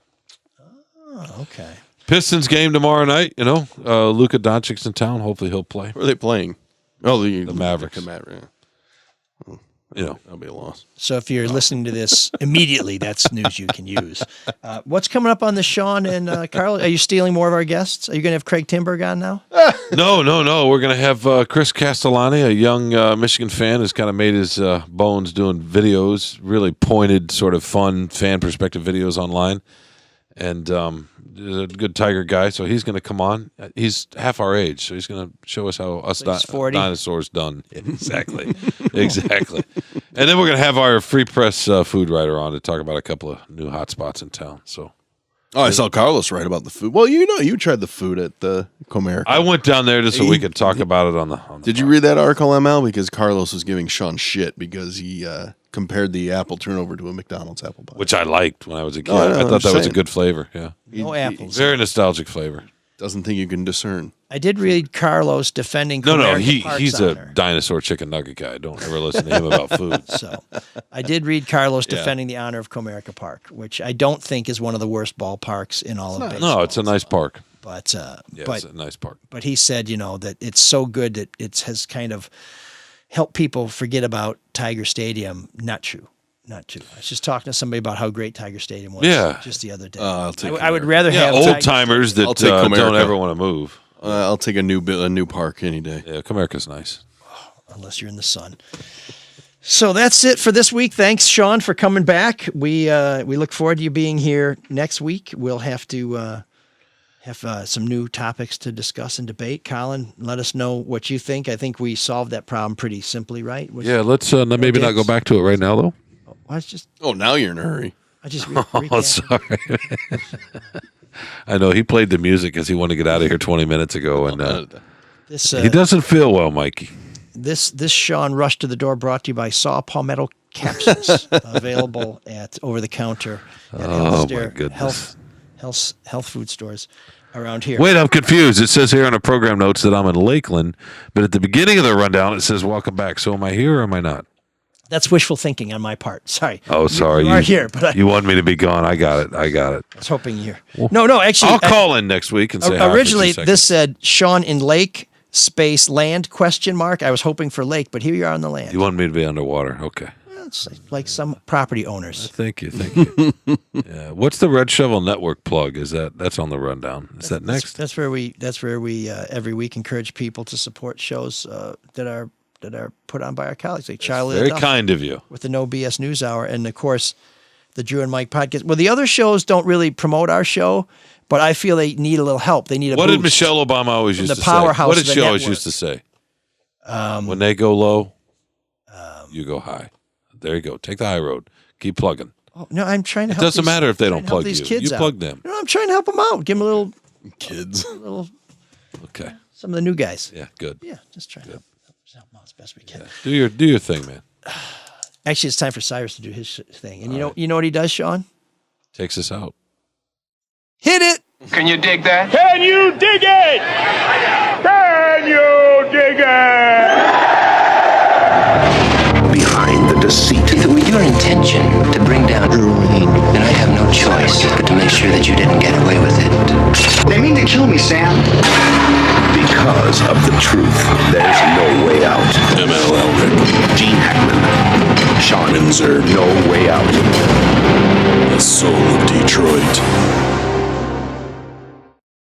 S10: Oh, okay.
S12: Pistons game tomorrow night. You know, Luka Doncic's in town. Hopefully he'll play.
S5: Where are they playing? Oh, the
S12: Mavericks.
S5: You know, that'll be a loss.
S10: So if you're listening to this immediately, that's news you can use. What's coming up on the Shawn and Carlos? Are you stealing more of our guests? Are you going to have Craig Timberg on now?
S12: No. We're going to have Chris Castellani, a young Michigan fan who's kind of made his bones doing videos, really pointed, sort of fun fan perspective videos online. And a good Tiger guy, so he's going to come on. He's half our age, so he's going to show us how us dinosaurs done. Exactly. Exactly. And then we're going to have our Free Press food writer on to talk about a couple of new hot spots in town. So,
S5: I saw Carlos write about the food. Well, you tried the food at the Comerica.
S12: I went down there just so we could talk about it on the
S5: Did you read that article, ML? Because Carlos was giving Shawn shit because he compared the apple turnover to a McDonald's apple pie.
S12: Which I liked when I was a kid.
S5: I
S12: I thought that was a good flavor. Yeah.
S10: No apples.
S12: Very nostalgic flavor.
S5: Doesn't think you can discern.
S10: I did read Carlos defending
S12: No,
S10: Comerica Park's
S12: he's
S10: honor.
S12: a dinosaur chicken nugget guy. Don't ever listen to him about food.
S10: So I did read Carlos defending the honor of Comerica Park, which I don't think is one of the worst ballparks in all of baseball.
S12: No, it's a nice park.
S10: But
S12: it's a nice park.
S10: But he said, that it's so good that it has kind of helped people forget about Tiger Stadium. Not true. I was just talking to somebody about how great Tiger Stadium was just the other day. I would rather have
S12: old timers that don't ever want to move.
S5: I'll take a new park any day.
S12: Yeah, Comerica's nice.
S10: Unless you're in the sun. So that's it for this week. Thanks, Shawn, for coming back. We look forward to you being here next week. We'll have to have some new topics to discuss and debate. Colin, let us know what you think. I think we solved that problem pretty simply, right?
S12: Let's maybe not go back to it right now, though.
S5: Now you're in a hurry.
S10: I just
S12: sorry. I know he played the music because he wanted to get out of here 20 minutes ago, and he doesn't feel well, Mikey.
S10: This Shawn Rush to the Door brought to you by Saw Palmetto Capsules, available at over the counter at health food stores around here.
S12: Wait, I'm confused. It says here on the program notes that I'm in Lakeland, but at the beginning of the rundown it says welcome back. So am I here or am I not?
S10: That's wishful thinking on my part. Sorry.
S12: Oh, sorry.
S10: You are here, but
S12: you want me to be gone. I got it.
S10: I was hoping you're. No, actually.
S12: I'll call in next week and say hi.
S10: Originally, this said Shawn in Lake space land ? I was hoping for lake, but here you are on the land.
S12: You want me to be underwater? Okay.
S10: It's like some property owners.
S12: Thank you. Yeah. What's the Red Shovel Network plug? That's on the rundown? Is that next?
S10: That's where we every week encourage people to support shows that are put on by our colleagues, like Charlie.
S12: Very kind of you.
S10: With the No BS News Hour, and of course, the Drew and Mike podcast. Well, the other shows don't really promote our show, but I feel they need a little help. They need a
S12: What
S10: boost
S12: did Michelle Obama always used to say? What did she always used to say? When they go low, you go high. There you go. Take the high road. Keep plugging.
S10: Oh, no, I'm trying to help.
S12: It doesn't matter if they don't plug
S10: these
S12: you.
S10: kids
S12: You plug them.
S10: No, I'm trying to help them out. Give them a little
S5: kids.
S12: Okay.
S10: Some of the new guys.
S12: Yeah, good.
S10: Yeah, just trying to help them out as best we can.
S12: Yeah. Do your thing, man.
S10: Actually, it's time for Cyrus to do his thing. And you know what he does, Shawn?
S12: Takes us out.
S10: Hit it.
S2: Can you dig that?
S16: Can you dig it? Can you dig it?
S1: Behind the deceit.
S6: If it were your intention to bring down Irene, then I have no choice but to make sure that you didn't get away with it.
S17: They mean to kill me, Sam.
S1: Because of the truth, there's no way out.
S2: ML Elric.
S1: Gene Hackman. Shawn Windsor. No way out.
S2: The soul of Detroit.